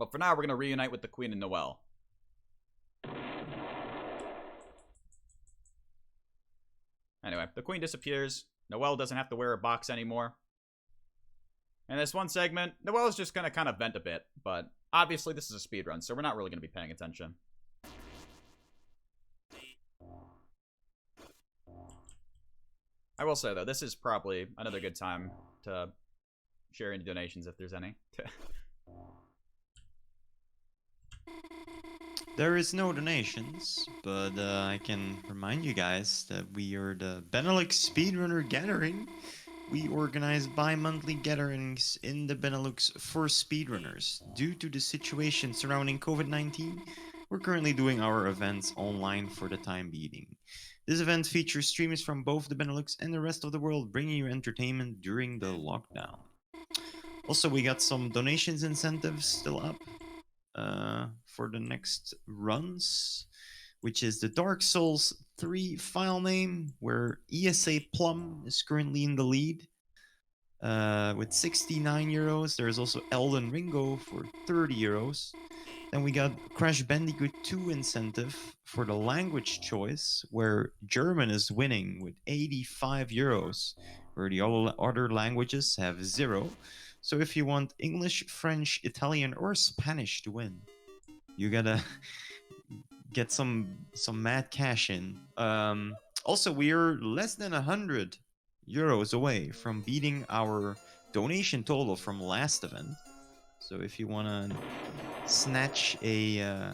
Speaker 2: But for now, we're going to reunite with the Queen and Noelle. Anyway, the Queen disappears. Noelle doesn't have to wear a box anymore. In this one segment, Noelle's just going to kind of vent a bit. But obviously, this is a speedrun, so we're not really going to be paying attention. I will say, though, this is probably another good time to share any donations if there's any.
Speaker 1: There is no donations, but I can remind you guys that we are the Benelux Speedrunner Gathering. We organize bi-monthly gatherings in the Benelux for speedrunners. Due to the situation surrounding COVID-19, we're currently doing our events online for the time being. This event features streamers from both the Benelux and the rest of the world, bringing you entertainment during the lockdown. Also, we got some donations incentives still up for the next runs, which is the Dark Souls 3 file name, where ESA Plum is currently in the lead with 69 euros. There's also Elden Ringo for 30 euros. Then we got Crash Bandicoot 2 incentive for the language choice, where German is winning with 85 euros, where the other languages have 0. So if you want English, French, Italian, or Spanish to win, you gotta get some mad cash in. Also, we're less than 100 euros away from beating our donation total from last event. So if you want to snatch a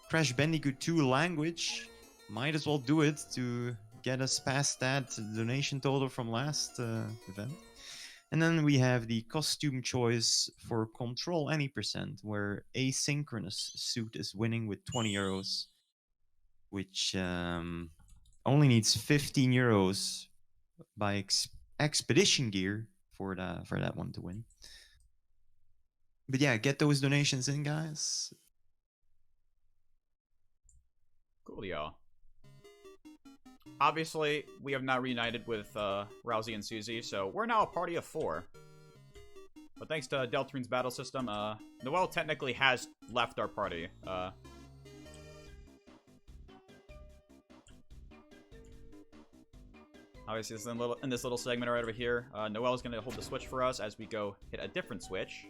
Speaker 1: Crash Bandicoot 2 language, might as well do it to get us past that donation total from last event. And then we have the costume choice for Control Any Percent, where asynchronous suit is winning with 20 euros, which only needs 15 euros by expedition gear for that one to win. But yeah, get those donations in, guys.
Speaker 2: Cool, y'all. Obviously, we have not reunited with Rousey and Susie, so we're now a party of 4. But thanks to Deltarune's battle system, Noelle technically has left our party. Obviously, in this little segment right over here, Noelle is going to hold the switch for us as we go hit a different switch.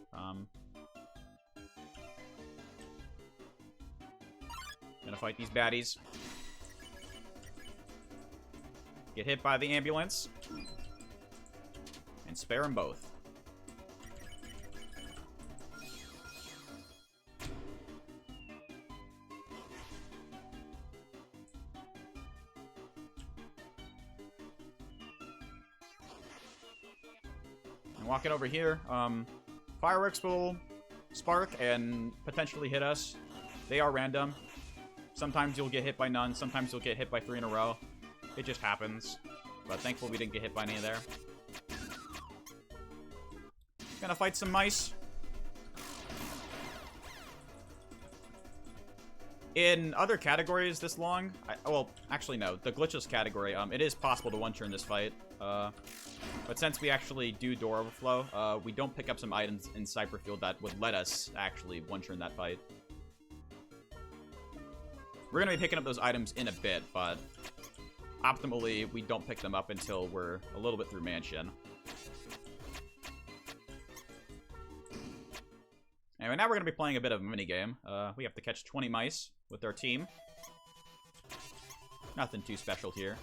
Speaker 2: Gonna fight these baddies. Get hit by the ambulance. And spare them both. And walking over here, fireworks will spark and potentially hit us. They are random. Sometimes you'll get hit by none, sometimes you'll get hit by 3 in a row. It just happens. But thankfully we didn't get hit by any there. Gonna fight some mice. In other categories this long, well, actually no, the glitchless category, it is possible to one-turn this fight. But since we actually do door overflow, we don't pick up some items in Cyberfield that would let us actually one-turn that fight. We're going to be picking up those items in a bit, but optimally, we don't pick them up until we're a little bit through Mansion. Anyway, now we're going to be playing a bit of a minigame. We have to catch 20 mice with our team. Nothing too special here.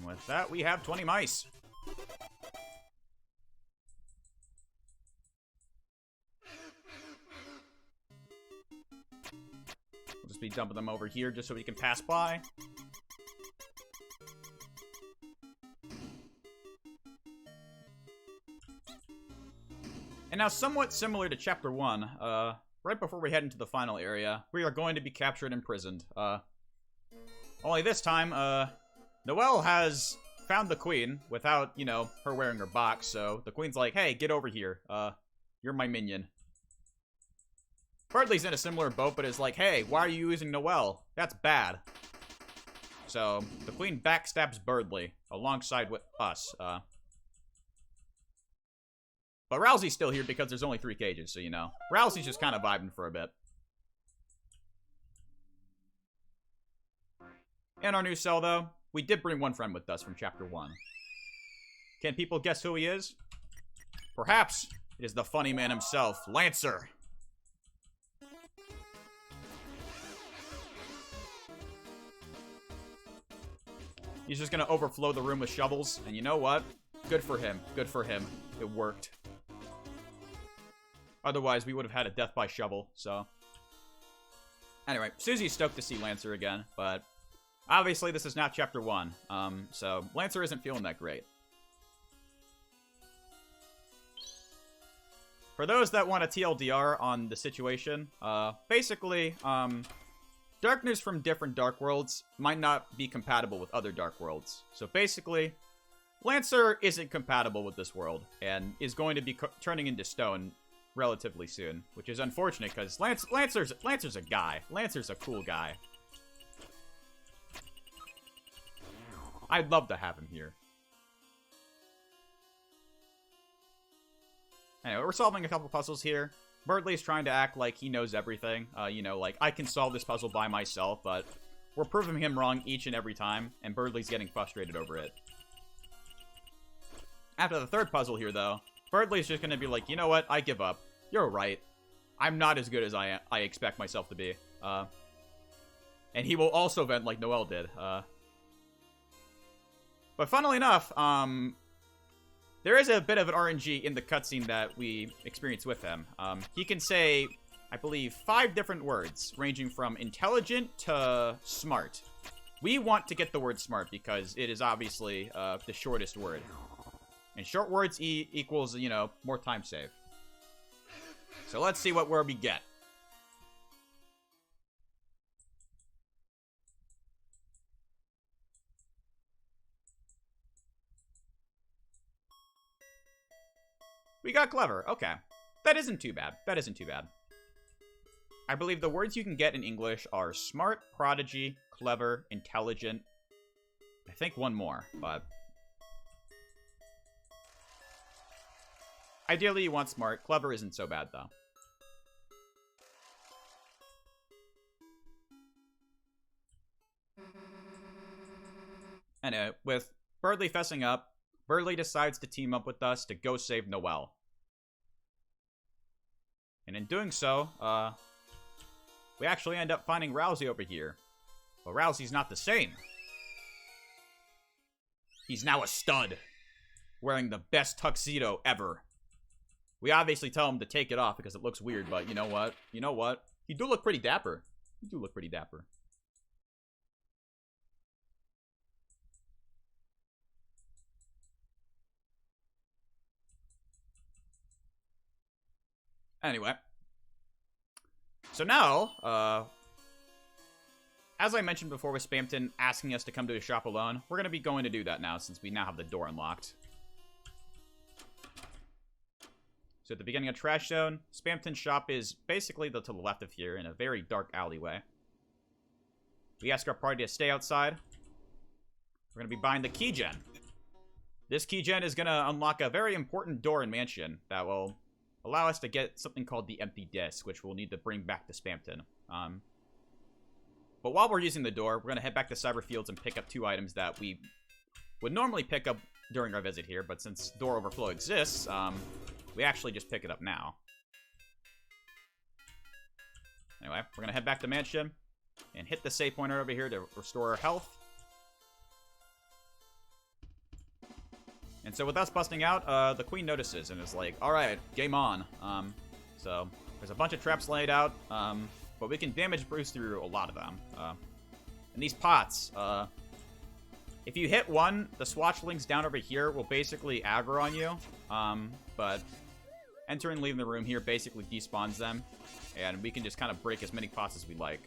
Speaker 2: With that, we have 20 mice. We'll just be dumping them over here just so we can pass by. And now, somewhat similar to Chapter 1, right before we head into the final area, we are going to be captured and imprisoned. Only this time, Noelle has found the queen without, you know, her wearing her box, so the queen's like, hey, get over here. You're my minion. Berdley's in a similar boat, but is like, hey, why are you using Noelle? That's bad. So, the queen backstabs Berdley alongside with us. But Rousey's still here because there's only 3 cages, so, you know. Rousey's just kind of vibing for a bit. In our new cell, though, we did bring one friend with us from Chapter 1. Can people guess who he is? Perhaps it is the funny man himself, Lancer. He's just gonna overflow the room with shovels, and you know what? Good for him. Good for him. It worked. Otherwise, we would have had a death by shovel, so. Anyway, Susie's stoked to see Lancer again, but obviously, this is not Chapter 1, so Lancer isn't feeling that great. For those that want a TLDR on the situation, basically, dark news from different Dark Worlds might not be compatible with other Dark Worlds. So basically, Lancer isn't compatible with this world, and is going to be turning into stone relatively soon, which is unfortunate, because Lancer's a guy. Lancer's a cool guy. I'd love to have him here. Anyway, we're solving a couple puzzles here. Berdley's trying to act like he knows everything. You know, like, I can solve this puzzle by myself, but we're proving him wrong each and every time, and Berdley's getting frustrated over it. After the 3rd puzzle here, though, Berdley's just gonna be like, you know what? I give up. You're right. I'm not as good as I expect myself to be. And he will also vent like Noel did. But funnily enough, there is a bit of an RNG in the cutscene that we experience with him. He can say, I believe, 5 different words, ranging from intelligent to smart. We want to get the word smart because it is obviously the shortest word. And short words equals, you know, more time save. So let's see what word we get. We got clever. Okay. That isn't too bad. That isn't too bad. I believe the words you can get in English are smart, prodigy, clever, intelligent. I think one more, but... Ideally, you want smart. Clever isn't so bad, though. Anyway, with Birdly fessing up, Birdly decides to team up with us to go save Noel. And in doing so, we actually end up finding Rousey over here. But Rousey's not the same. He's now a stud, wearing the best tuxedo ever. We obviously tell him to take it off because it looks weird, but you know what? You know what? You do look pretty dapper. You do look pretty dapper. Anyway. So now, as I mentioned before with Spamton asking us to come to his shop alone, we're going to be going to do that now since we now have the door unlocked. So at the beginning of Trash Zone, Spamton's shop is basically to the left of here in a very dark alleyway. We ask our party to stay outside. We're going to be buying the keygen. This keygen is going to unlock a very important door in Mansion that will allow us to get something called the empty disc, which we'll need to bring back to Spamton. But while we're using the door, we're going to head back to Cyberfields and pick up 2 items that we would normally pick up during our visit here, but since door overflow exists, we actually just pick it up now. Anyway, we're going to head back to Mansion and hit the save pointer over here to restore our health. And so with us busting out, the Queen notices and is like, alright, game on. So there's a bunch of traps laid out, but we can damage Bruce through a lot of them. And these pots, if you hit one, the swatchlings down over here will basically aggro on you. But entering and leaving the room here basically despawns them. And we can just kind of break as many pots as we like.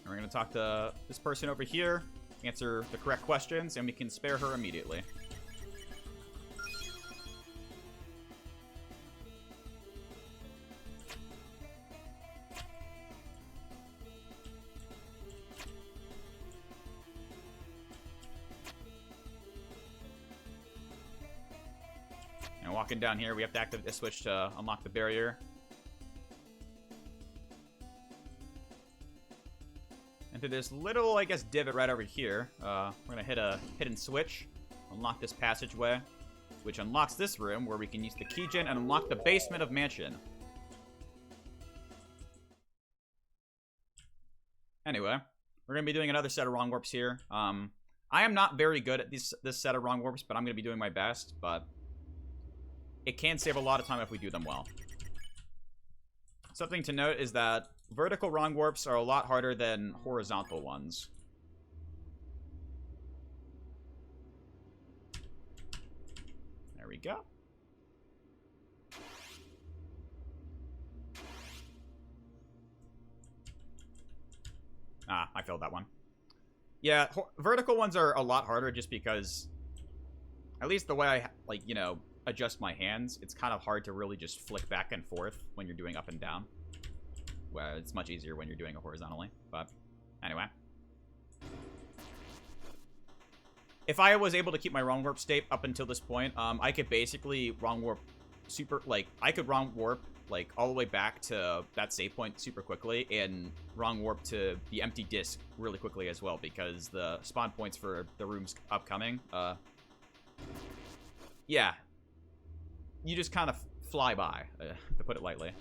Speaker 2: We're going to talk to this person over here, answer the correct questions, and we can spare her immediately. And walking down here, we have to activate the switch to unlock the barrier. Into this little, I guess, divot right over here. We're gonna hit a hidden switch, unlock this passageway, which unlocks this room where we can use the keygen and unlock the basement of Mansion. Anyway, we're gonna be doing another set of wrong warps here. I am not very good at this set of wrong warps, but I'm gonna be doing my best. But it can save a lot of time if we do them well. Something to note is that vertical wrong warps are a lot harder than horizontal ones. There we go. Ah, I failed that one. Yeah, vertical ones are a lot harder just because, at least the way I, like, you know, adjust my hands, it's kind of hard to really just flick back and forth when you're doing up and down. Well, it's much easier when you're doing it horizontally, but anyway. If I was able to keep my wrong warp state up until this point, I could basically wrong warp I could wrong warp, like, all the way back to that save point super quickly, and wrong warp to the empty disc really quickly as well, because the spawn points for the rooms upcoming, Yeah. You just kind of fly by, to put it lightly.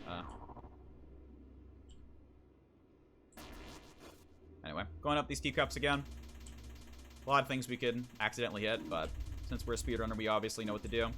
Speaker 2: Anyway, going up these teacups again. A lot of things we could accidentally hit, but since we're a speedrunner, we obviously know what to do.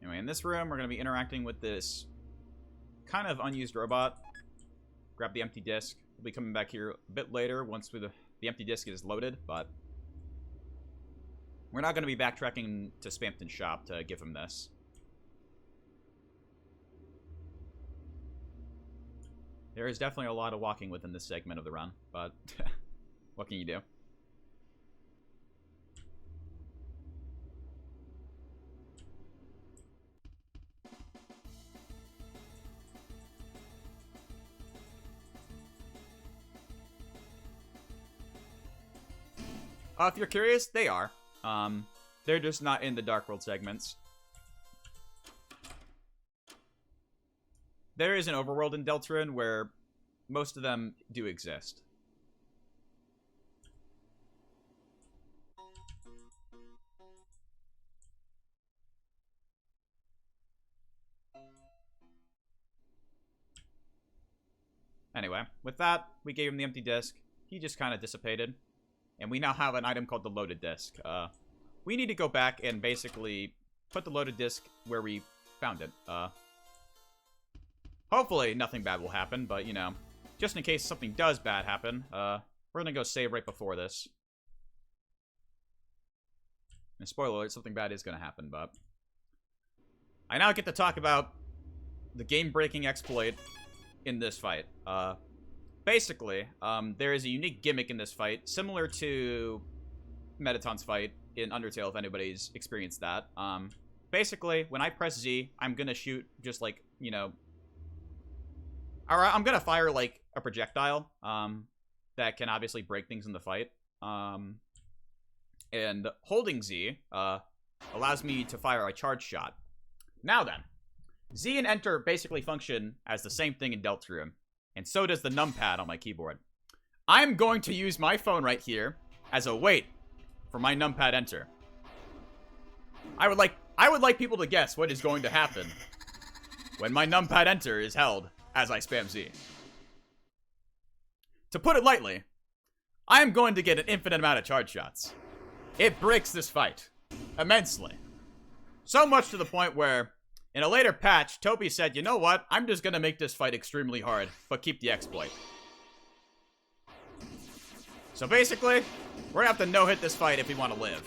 Speaker 2: Anyway, in this room, we're going to be interacting with this kind of unused robot. Grab the empty disc. We'll be coming back here a bit later once the empty disc is loaded, but we're not going to be backtracking to Spampton's shop to give him this. There is definitely a lot of walking within this segment of the run, but what can you do? If you're curious, they are. They're just not in the Dark World segments. There is an overworld in Deltarune where most of them do exist. Anyway, with that, we gave him the empty disc. He just kind of dissipated. And we now have an item called the loaded disc. We need to go back and basically put the loaded disc where we found it. Hopefully nothing bad will happen, but, you know, just in case something does bad happen, we're gonna go save right before this. And spoiler alert, something bad is gonna happen, but I now get to talk about the game-breaking exploit in this fight. Basically, there is a unique gimmick in this fight, similar to Mettaton's fight in Undertale, if anybody's experienced that. Basically, when I press Z, I'm gonna shoot just like, you know... I'm gonna fire, like, a projectile, that can obviously break things in the fight. And holding Z, allows me to fire a charge shot. Now then, Z and Enter basically function as the same thing in Deltarune. And so does the numpad on my keyboard. I'm going to use my phone right here as a weight for my numpad enter. I would like people to guess what is going to happen when my numpad enter is held as I spam Z. To put it lightly, I am going to get an infinite amount of charge shots. It breaks this fight immensely. So much to the point where in a later patch, Toby said, you know what? I'm just gonna make this fight extremely hard, but keep the exploit. So basically, we're gonna have to no-hit this fight if we want to live.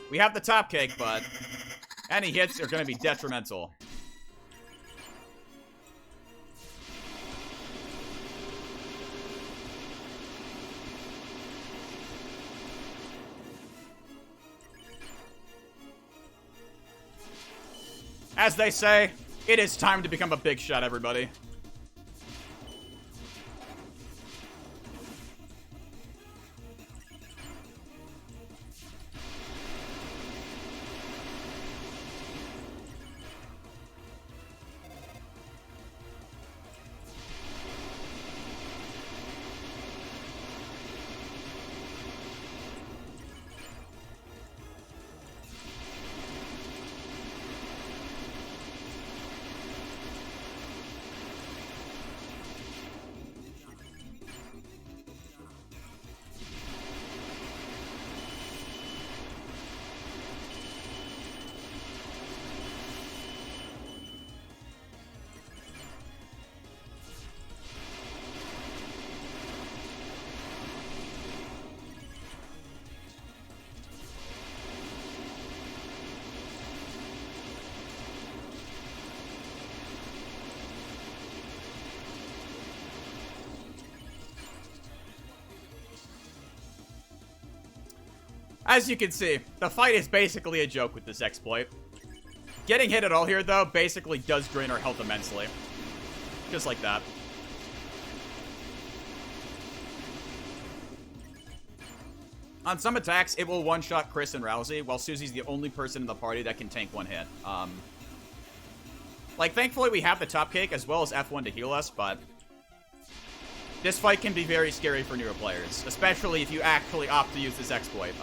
Speaker 2: We have the top cake, but any hits are gonna be detrimental. As they say, it is time to become a big shot, everybody. As you can see, the fight is basically a joke with this exploit. Getting hit at all here, though, basically does drain our health immensely. Just like that. On some attacks, it will one-shot Chris and Rousey, while Susie's the only person in the party that can tank one hit. Like, thankfully we have the top cake as well as F1 to heal us, but this fight can be very scary for newer players, especially if you actually opt to use this exploit.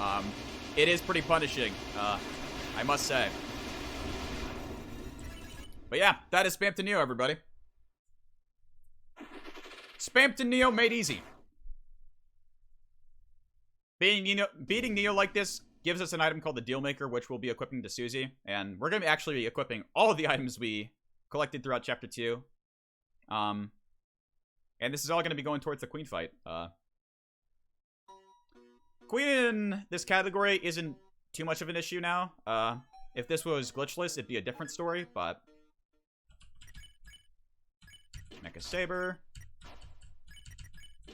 Speaker 2: It is pretty punishing, I must say. But yeah, that is Spam to Neo, everybody. Spam to Neo made easy. Beating Neo like this gives us an item called the Deal Maker, which we'll be equipping to Susie. And we're going to actually be equipping all of the items we collected throughout Chapter 2. And this is all going to be going towards the Queen fight. Queen in this category isn't too much of an issue now. If this was glitchless, it'd be a different story, but... Mecha Saber.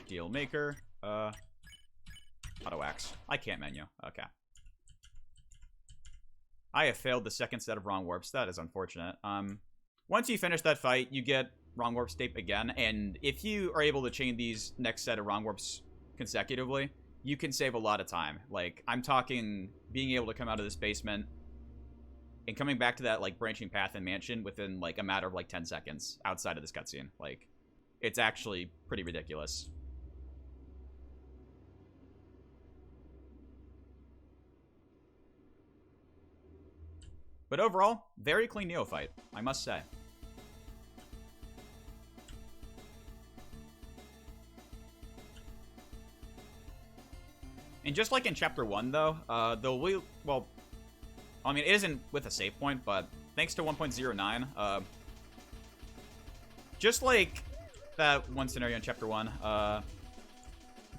Speaker 2: Deal Maker. Auto Axe. I can't menu. Okay. I have failed the second set of wrong warps. That is unfortunate. Once you finish that fight, you get wrong warp state again, and if you are able to chain these next set of wrong warps consecutively, you can save a lot of time. Like, I'm talking being able to come out of this basement and coming back to that, like, branching path and mansion within, like, a matter of, like, 10 seconds outside of this cutscene. Like, it's actually pretty ridiculous. But overall, very clean neophyte, I must say. And just like in Chapter 1, though, well, I mean, it isn't with a save point, but thanks to 1.09, just like that one scenario in Chapter 1,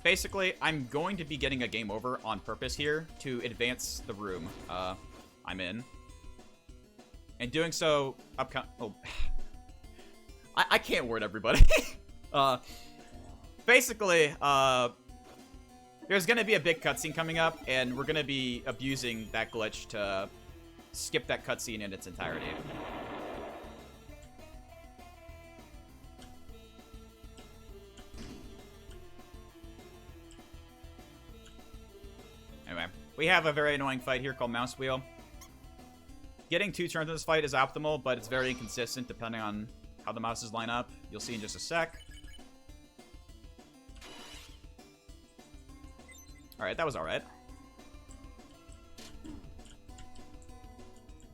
Speaker 2: basically, I'm going to be getting a game over on purpose here to advance the room I'm in. And doing so, I can't word everybody. Basically, there's going to be a big cutscene coming up, and we're going to be abusing that glitch to skip that cutscene in its entirety. Anyway, we have a very annoying fight here called Mouse Wheel. Getting 2 turns in this fight is optimal, but it's very inconsistent depending on how the mouses line up. You'll see in just a sec. Alright, that was alright.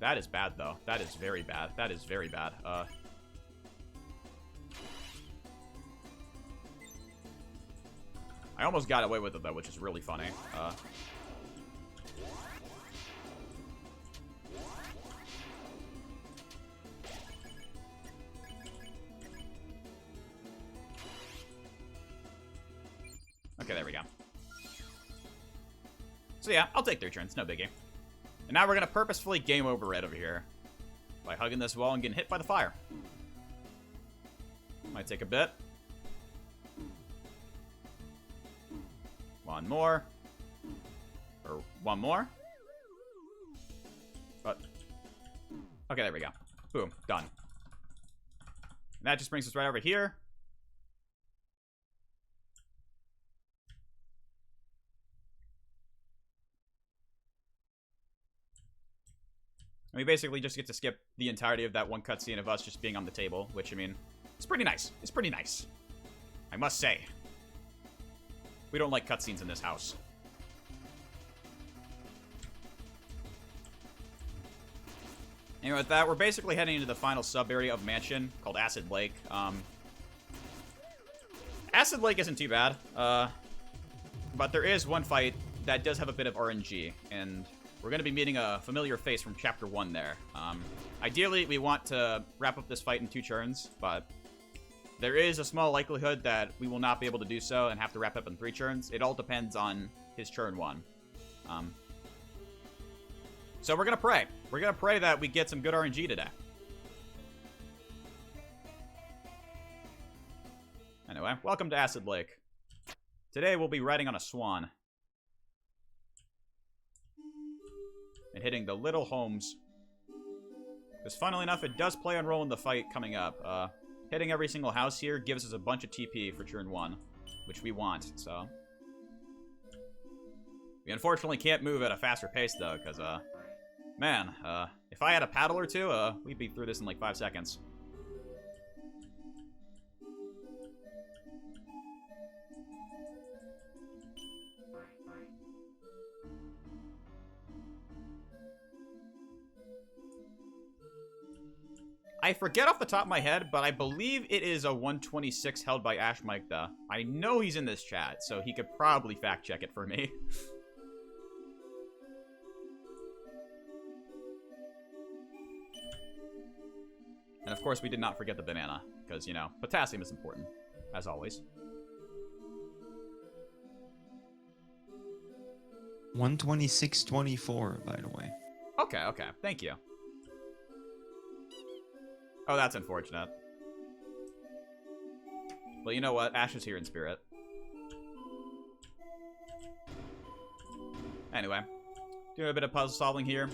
Speaker 2: That is bad, though. That is very bad. That is very bad. I almost got away with it, though, which is really funny. Okay, there we go. So yeah, I'll take 3 turns, no biggie. And now we're gonna purposefully game over Red over here by hugging this wall and getting hit by the fire. Might take a bit. One more. Or one more. But okay, there we go. Boom, done. And that just brings us right over here. And we basically just get to skip the entirety of that one cutscene of us just being on the table, which, I mean, it's pretty nice. It's pretty nice. I must say. We don't like cutscenes in this house. Anyway, with that, we're basically heading into the final sub-area of Mansion called Acid Lake. Acid Lake isn't too bad, but there is one fight that does have a bit of RNG, and we're going to be meeting a familiar face from Chapter 1 there. Ideally, we want to wrap up this fight in 2 turns, but there is a small likelihood that we will not be able to do so and have to wrap up in 3 turns. It all depends on his turn 1. So we're going to pray. We're going to pray that we get some good RNG today. Anyway, welcome to Acid Lake. Today we'll be riding on a swan. and hitting the little homes. Because funnily enough, it does play a role in the fight coming up. Hitting every single house here gives us a bunch of TP for turn 1, which we want, so. We unfortunately can't move at a faster pace, though, because, man, if I had a paddle or two, we'd be through this in like 5 seconds. I forget off the top of my head, but I believe it is a 126 held by Ashmikda. I know he's in this chat, so he could probably fact check it for me. And of course, we did not forget the banana, because, you know, potassium is important, as always.
Speaker 1: 126.24, by the way.
Speaker 2: Okay, okay. Thank you. Oh, that's unfortunate. Well, you know what? Ash is here in spirit. Anyway, doing a bit of puzzle solving here.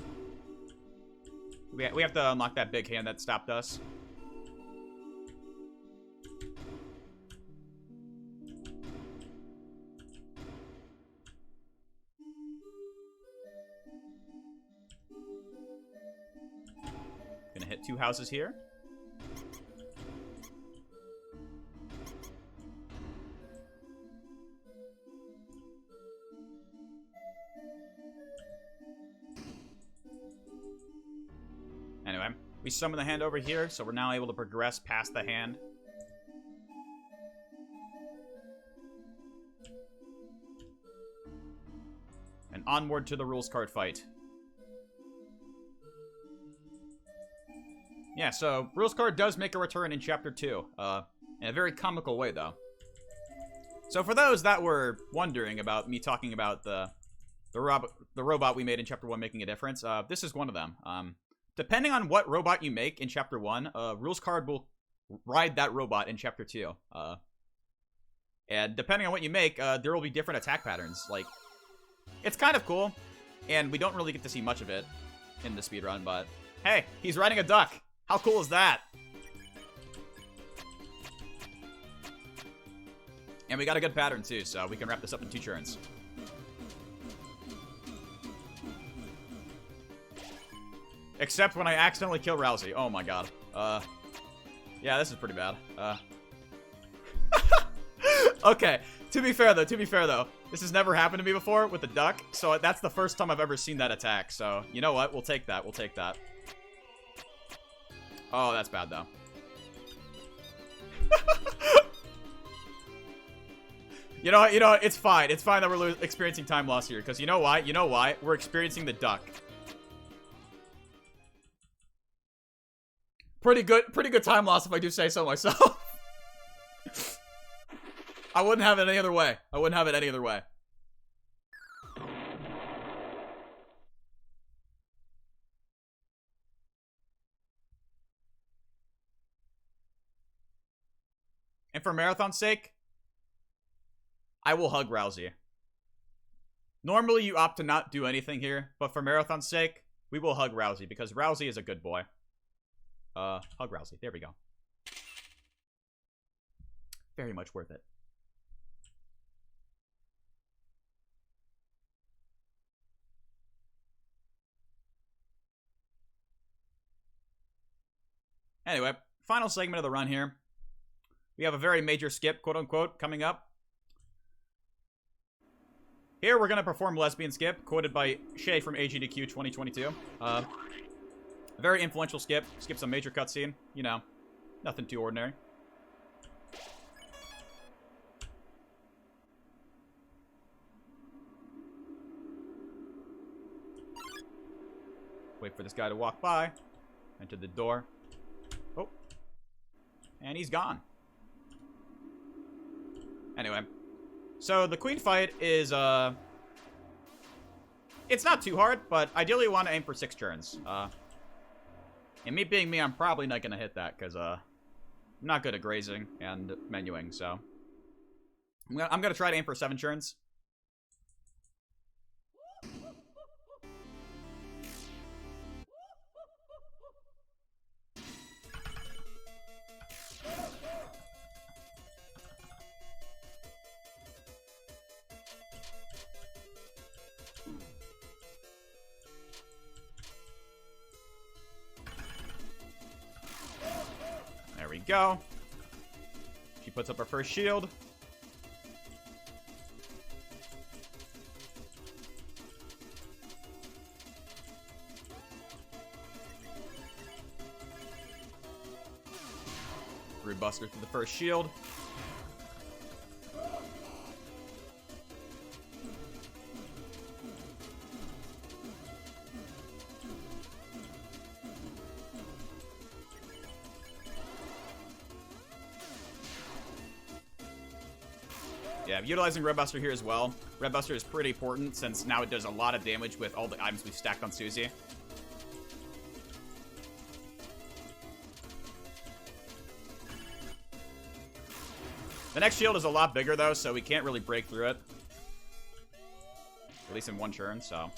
Speaker 2: We have to unlock that big hand that stopped us. Gonna hit 2 houses here. Anyway, we summon the hand over here, so we're now able to progress past the hand. And onward to the rules card fight. Yeah, so rules card does make a return in Chapter 2, in a very comical way, though. So for those that were wondering about me talking about the robot we made in Chapter 1 making a difference, this is one of them. Depending on what robot you make in Chapter 1, rules card will ride that robot in Chapter 2. And depending on what you make, there will be different attack patterns. Like, it's kind of cool, and we don't really get to see much of it in the speedrun, but hey, he's riding a duck! How cool is that? And we got a good pattern too, so we can wrap this up in 2 turns. Except when I accidentally kill Rousey. Oh my god. Yeah, this is pretty bad. Okay, to be fair though, this has never happened to me before with the duck, so that's the first time I've ever seen that attack, so you know what? We'll take that, we'll take that. Oh, that's bad though. You know what? It's fine. It's fine that we're experiencing time loss here, because you know why? You know why? We're experiencing the duck. Pretty good time loss if I do say so myself. I wouldn't have it any other way. I wouldn't have it any other way. And for Marathon's sake, I will hug Rousey. Normally you opt to not do anything here, but for Marathon's sake, we will hug Rousey because Rousey is a good boy. Hug Rousey. There we go. Very much worth it. Anyway, final segment of the run here. We have a very major skip, quote-unquote, coming up. Here, we're going to perform Lesbian Skip, quoted by Shay from AGDQ 2022. A very influential skip. Skips a major cutscene. You know, nothing too ordinary. Wait for this guy to walk by. Enter the door. Oh. And he's gone. Anyway. So, the queen fight is, it's not too hard, but ideally you want to aim for 6 turns. And me being me, I'm probably not going to hit that, because, I'm not good at grazing and menuing, so. I'm going to try to aim for 7 turns. go. She puts up her first shield. Buster through the first shield. Yeah, utilizing Red Buster here as well. Red Buster is pretty important since now it does a lot of damage with all the items we stacked on Susie. The next shield is a lot bigger, though, so we can't really break through it. At least in one turn, so.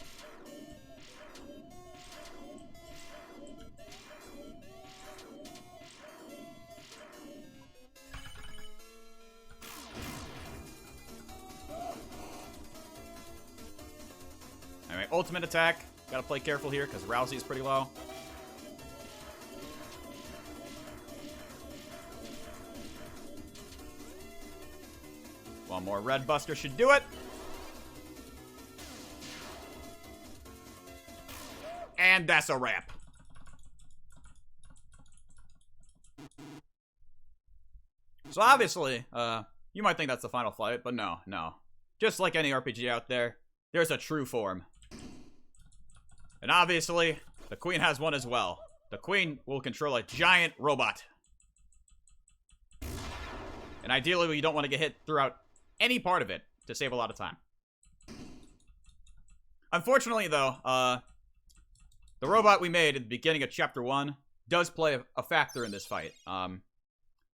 Speaker 2: Alright, ultimate attack. Gotta play careful here, because Rousey is pretty low. One more Red Buster should do it. And that's a wrap. So obviously, you might think that's the final fight, but no. Just like any RPG out there, there's a true form. And obviously, the Queen has one as well. The Queen will control a giant robot. And ideally, you don't want to get hit throughout any part of it to save a lot of time. Unfortunately, though, the robot we made at the beginning of Chapter 1 does play a factor in this fight.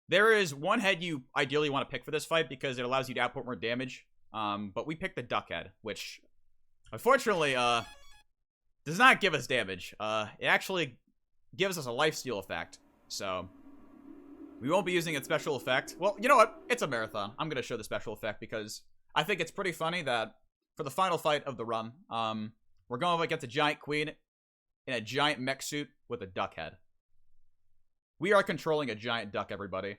Speaker 2: There is one head you ideally want to pick for this fight because it allows you to output more damage. But we picked the duck head, which, unfortunately, does not give us damage. It actually gives us a lifesteal effect. So we won't be using its special effect. Well, you know what? It's a marathon. I'm going to show the special effect because I think it's pretty funny that for the final fight of the run, we're going up against a giant queen in a giant mech suit with a duck head. We are controlling a giant duck, everybody.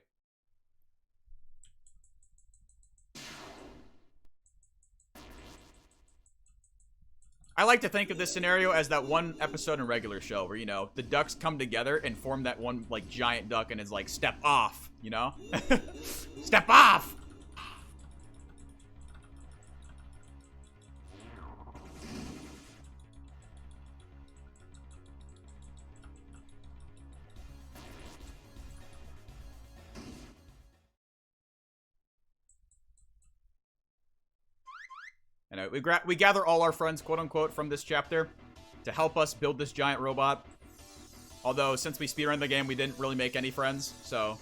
Speaker 2: I like to think of this scenario as that one episode in Regular Show where, you know, the ducks come together and form that one, like, giant duck and it's like, step off, you know? Step off! And we gather all our friends, quote-unquote, from this chapter to help us build this giant robot. Although, since we speedrun the game, we didn't really make any friends, so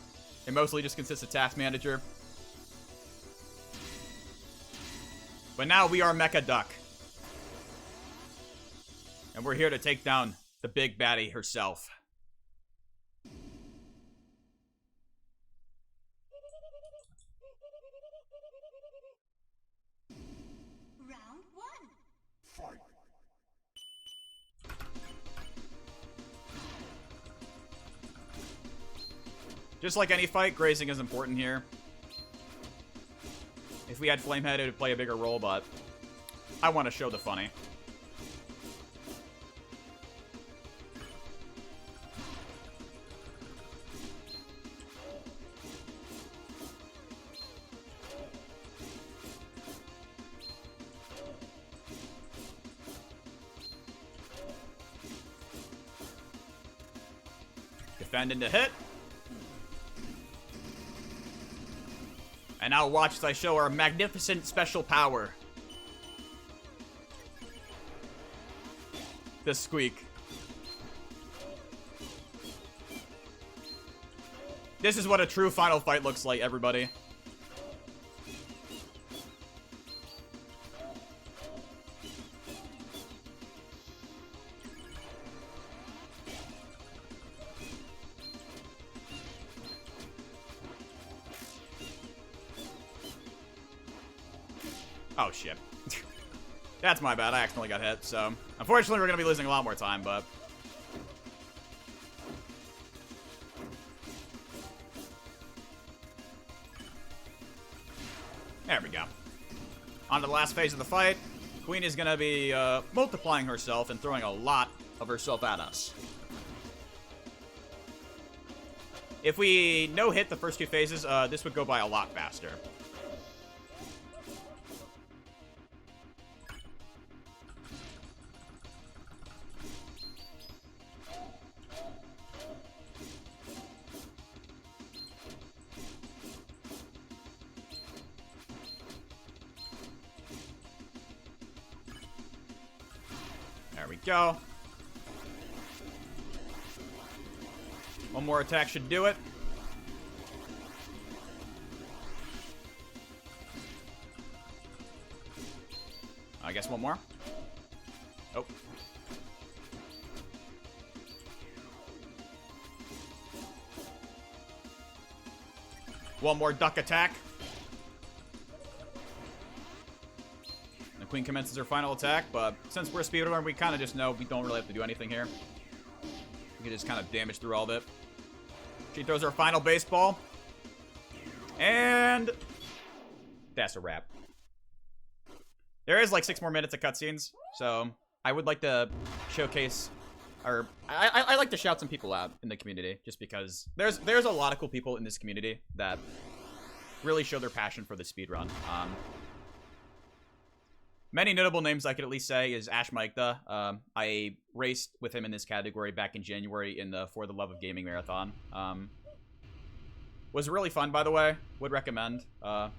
Speaker 2: it mostly just consists of Task Manager. But now we are Mecha Duck. And we're here to take down the big baddie herself. Just like any fight, grazing is important here. If we had Flamehead, it would play a bigger role, but I want to show the funny. Defend into hit. And now watch as I show our magnificent special power. The squeak. This is what a true final fight looks like, everybody. Oh, shit. That's my bad. I accidentally got hit, so unfortunately, we're going to be losing a lot more time, but There we go. On to the last phase of the fight. Queen is gonna be multiplying herself and throwing a lot of herself at us. If we no-hit the first two phases, this would go by a lot faster. There we go. One more attack should do it. I guess one more. Oh. One more duck attack. The queen commences her final attack, but since we're a speedrunner, we kind of just know we don't really have to do anything here. We can just kind of damage through all of it. She throws her final baseball. And that's a wrap. There is like 6 more minutes of cutscenes, so I would like to showcase, or I like to shout some people out in the community, just because there's a lot of cool people in this community that really show their passion for the speedrun. Many notable names I could at least say is Ash Maikta. I raced with him in this category back in January in the For the Love of Gaming marathon. Was really fun, by the way. Would recommend. I'd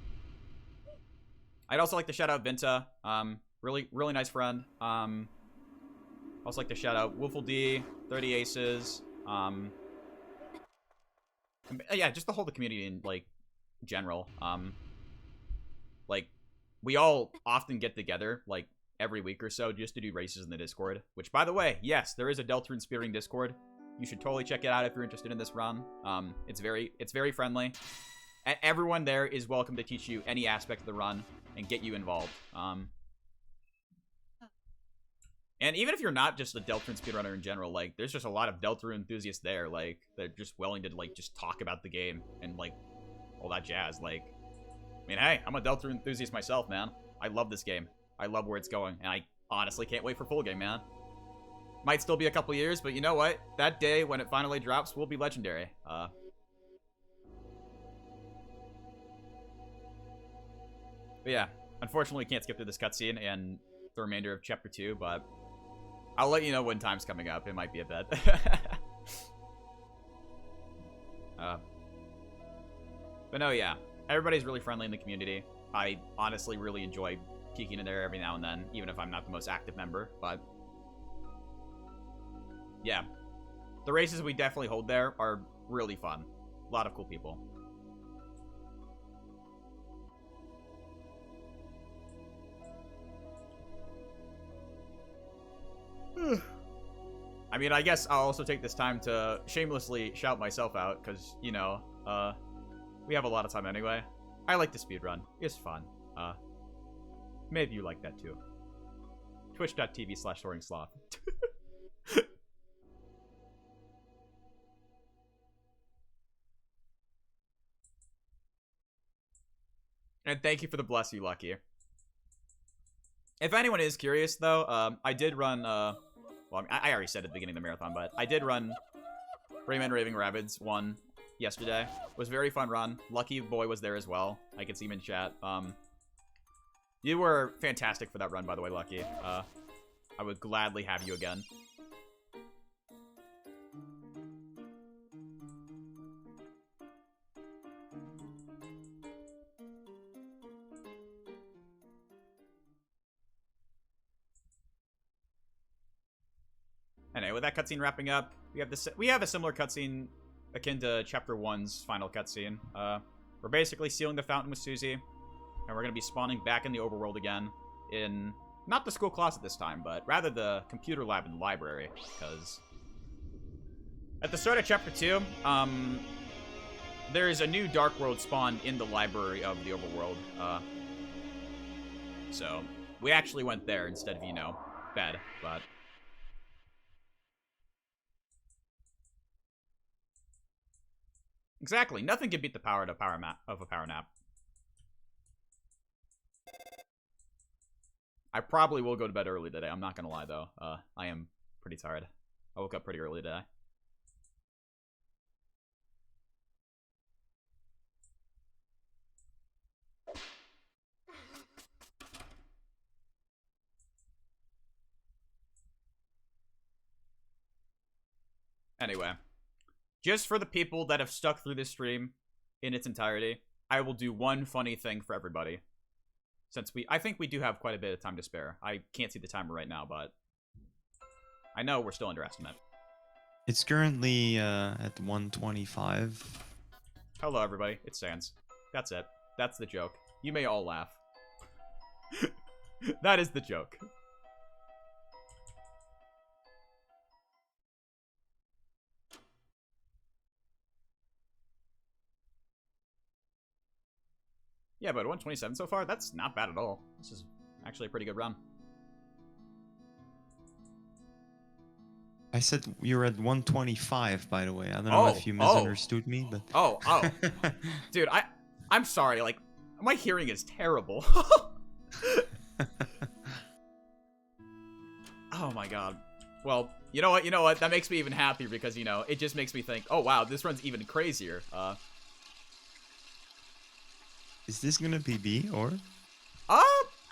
Speaker 2: also like to shout out Vinta. Really nice friend. Also like to shout out Woofle D, 30 Aces. Yeah, just the whole community in like general. Like we all often get together like every week or so just to do races in the Discord. Which, by the way, yes, there is a Deltarune Speedrunning Discord. You should totally check it out if you're interested in this run. It's very friendly. Everyone there is welcome to teach you any aspect of the run and get you involved. And even if you're not just a Deltarune speedrunner in general, like, there's just a lot of Deltarune enthusiasts there, like, they're just willing to, like, just talk about the game and, like, all that jazz. Like, I mean, hey, I'm a Deltarune enthusiast myself, man. I love this game. I love where it's going, and I honestly can't wait for full game, man. Might still be a couple years, but you know what? That day when it finally drops will be legendary. But yeah, unfortunately, we can't skip through this cutscene and the remainder of Chapter 2, but I'll let you know when time's coming up. It might be a bit. But no, yeah. Everybody's really friendly in the community. I honestly really enjoy peeking in there every now and then, even if I'm not the most active member, but yeah. The races we definitely hold there are really fun. A lot of cool people. I mean, I guess I'll also take this time to shamelessly shout myself out, because, you know, we have a lot of time anyway. I like to speedrun. It's fun. Maybe you like that too. Twitch.tv/soaringsloth. And thank you for the bless you, Lucky. If anyone is curious, though, I did run, well, I already said at the beginning of the marathon, but I did run Rayman Raving Rabbids 1 yesterday. It was a very fun run. Lucky Boy was there as well. I could see him in chat. You were fantastic for that run, by the way, Lucky. I would gladly have you again. Anyway, with that cutscene wrapping up, we have a similar cutscene akin to Chapter 1's final cutscene. We're basically sealing the fountain with Susie, and we're going to be spawning back in the overworld again in, not the school closet this time, but rather the computer lab in the library, because at the start of Chapter 2, there is a new Dark World spawned in the library of the overworld. So we actually went there instead of, you know, bed, but exactly. Nothing can beat the power of a power nap. I probably will go to bed early today. I'm not gonna lie though. I am pretty tired. I woke up pretty early today. Anyway, just for the people that have stuck through this stream in its entirety, I will do one funny thing for everybody. Since I think we do have quite a bit of time to spare. I can't see the timer right now, but I know we're still underestimate.
Speaker 1: It's currently at 1:25.
Speaker 2: Hello, everybody. It's Sans. That's it. That's the joke. You may all laugh. That is the joke. Yeah, but 127 so far, that's not bad at all. This is actually a pretty good run.
Speaker 1: I said you're at 1:25, by the way. I don't know if you misunderstood me, but...
Speaker 2: Oh. Dude, I'm sorry, like, my hearing is terrible. Oh my god. Well, you know what? That makes me even happier because, you know, it just makes me think, oh wow, this run's even crazier.
Speaker 1: Is this gonna PB or?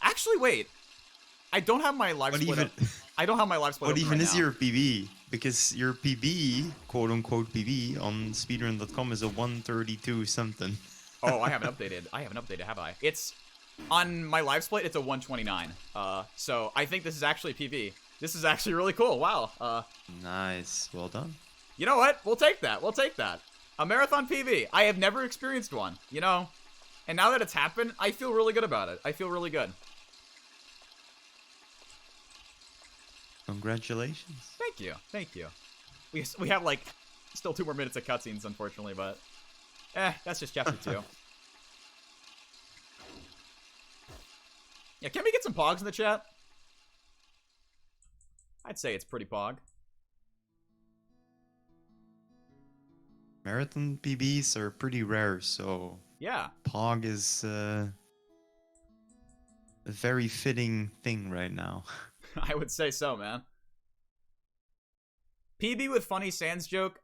Speaker 2: Actually, wait. I don't have my live split up. I don't have my live split up.
Speaker 1: What even
Speaker 2: right
Speaker 1: is
Speaker 2: now.
Speaker 1: your PB? Because your PB, quote unquote PB, on speedrun.com is a 132 something.
Speaker 2: Oh, I haven't updated. Have I? It's on my live split. It's a 129. So I think this is actually PB. This is actually really cool. Wow.
Speaker 1: Nice. Well done.
Speaker 2: You know what? We'll take that. A marathon PB. I have never experienced one. You know. And now that it's happened, I feel really good about it. I feel really good.
Speaker 1: Congratulations.
Speaker 2: Thank you. We have, like, still 2 more minutes of cutscenes, unfortunately, but... that's just chapter 2. Yeah, can we get some pogs in the chat? I'd say it's pretty pog.
Speaker 1: Marathon PBs are pretty rare, so...
Speaker 2: Yeah.
Speaker 1: Pog is a very fitting thing right now.
Speaker 2: I would say so, man. PB with funny Sans joke,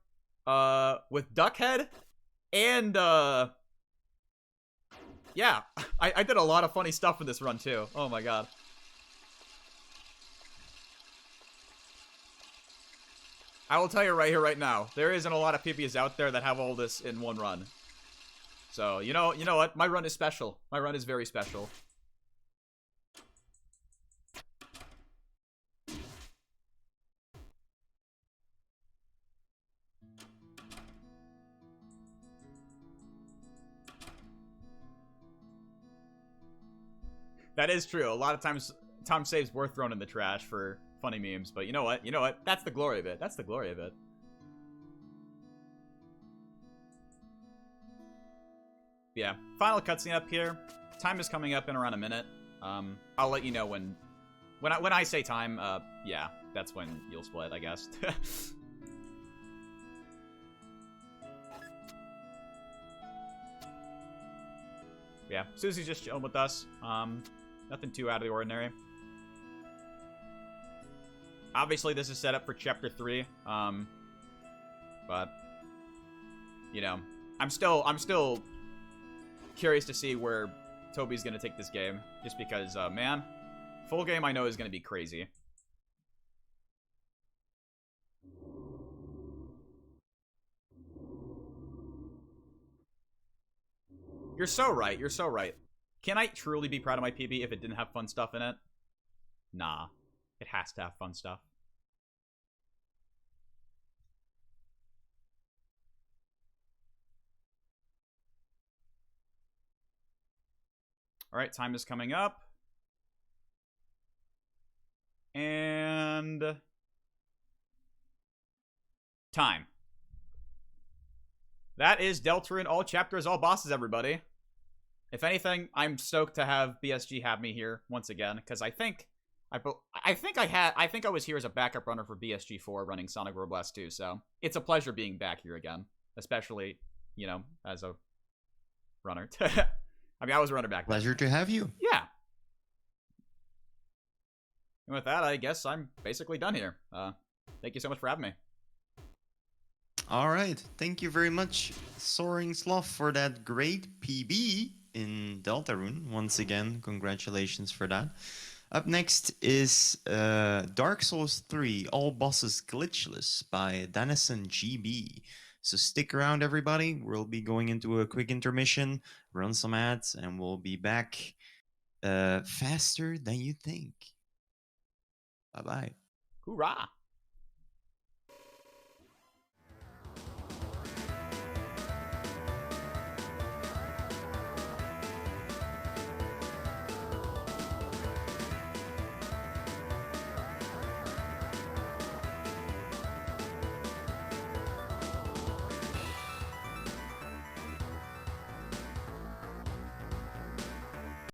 Speaker 2: with Duckhead, and, yeah, I did a lot of funny stuff in this run, too. Oh my god. I will tell you right here, right now, there isn't a lot of PBs out there that have all this in one run. So, you know what? My run is special. My run is very special. That is true. A lot of times, time saves were thrown in the trash for funny memes. But you know what? That's the glory of it. Yeah, final cutscene up here. Time is coming up in around a minute. I'll let you know when I say time. Yeah, that's when you'll split, I guess. Yeah, Susie's just chilling with us. Nothing too out of the ordinary. Obviously, this is set up for Chapter 3. But you know, I'm still curious to see where Toby's gonna take this game, just because, man, full game I know is gonna be crazy. You're so right. Can I truly be proud of my PB if it didn't have fun stuff in it? Nah, it has to have fun stuff. All right, time is coming up. And... time. That is Deltarune, all chapters, all bosses, everybody. If anything, I'm stoked to have BSG have me here once again, because I think I was here as a backup runner for BSG 4 running Sonic Road Blast 2, so it's a pleasure being back here again, especially, you know, as a runner. I mean, I was a runner back then.
Speaker 1: Pleasure to have you.
Speaker 2: Yeah. And with that, I guess I'm basically done here. Thank you so much for having me.
Speaker 1: All right, thank you very much, Soaring Sloth, for that great PB in Deltarune. Once again, congratulations for that. Up next is Dark Souls 3 All Bosses Glitchless by Dennison GB. So stick around, everybody. We'll be going into a quick intermission, run some ads, and we'll be back faster than you think. Bye-bye.
Speaker 2: Hoorah!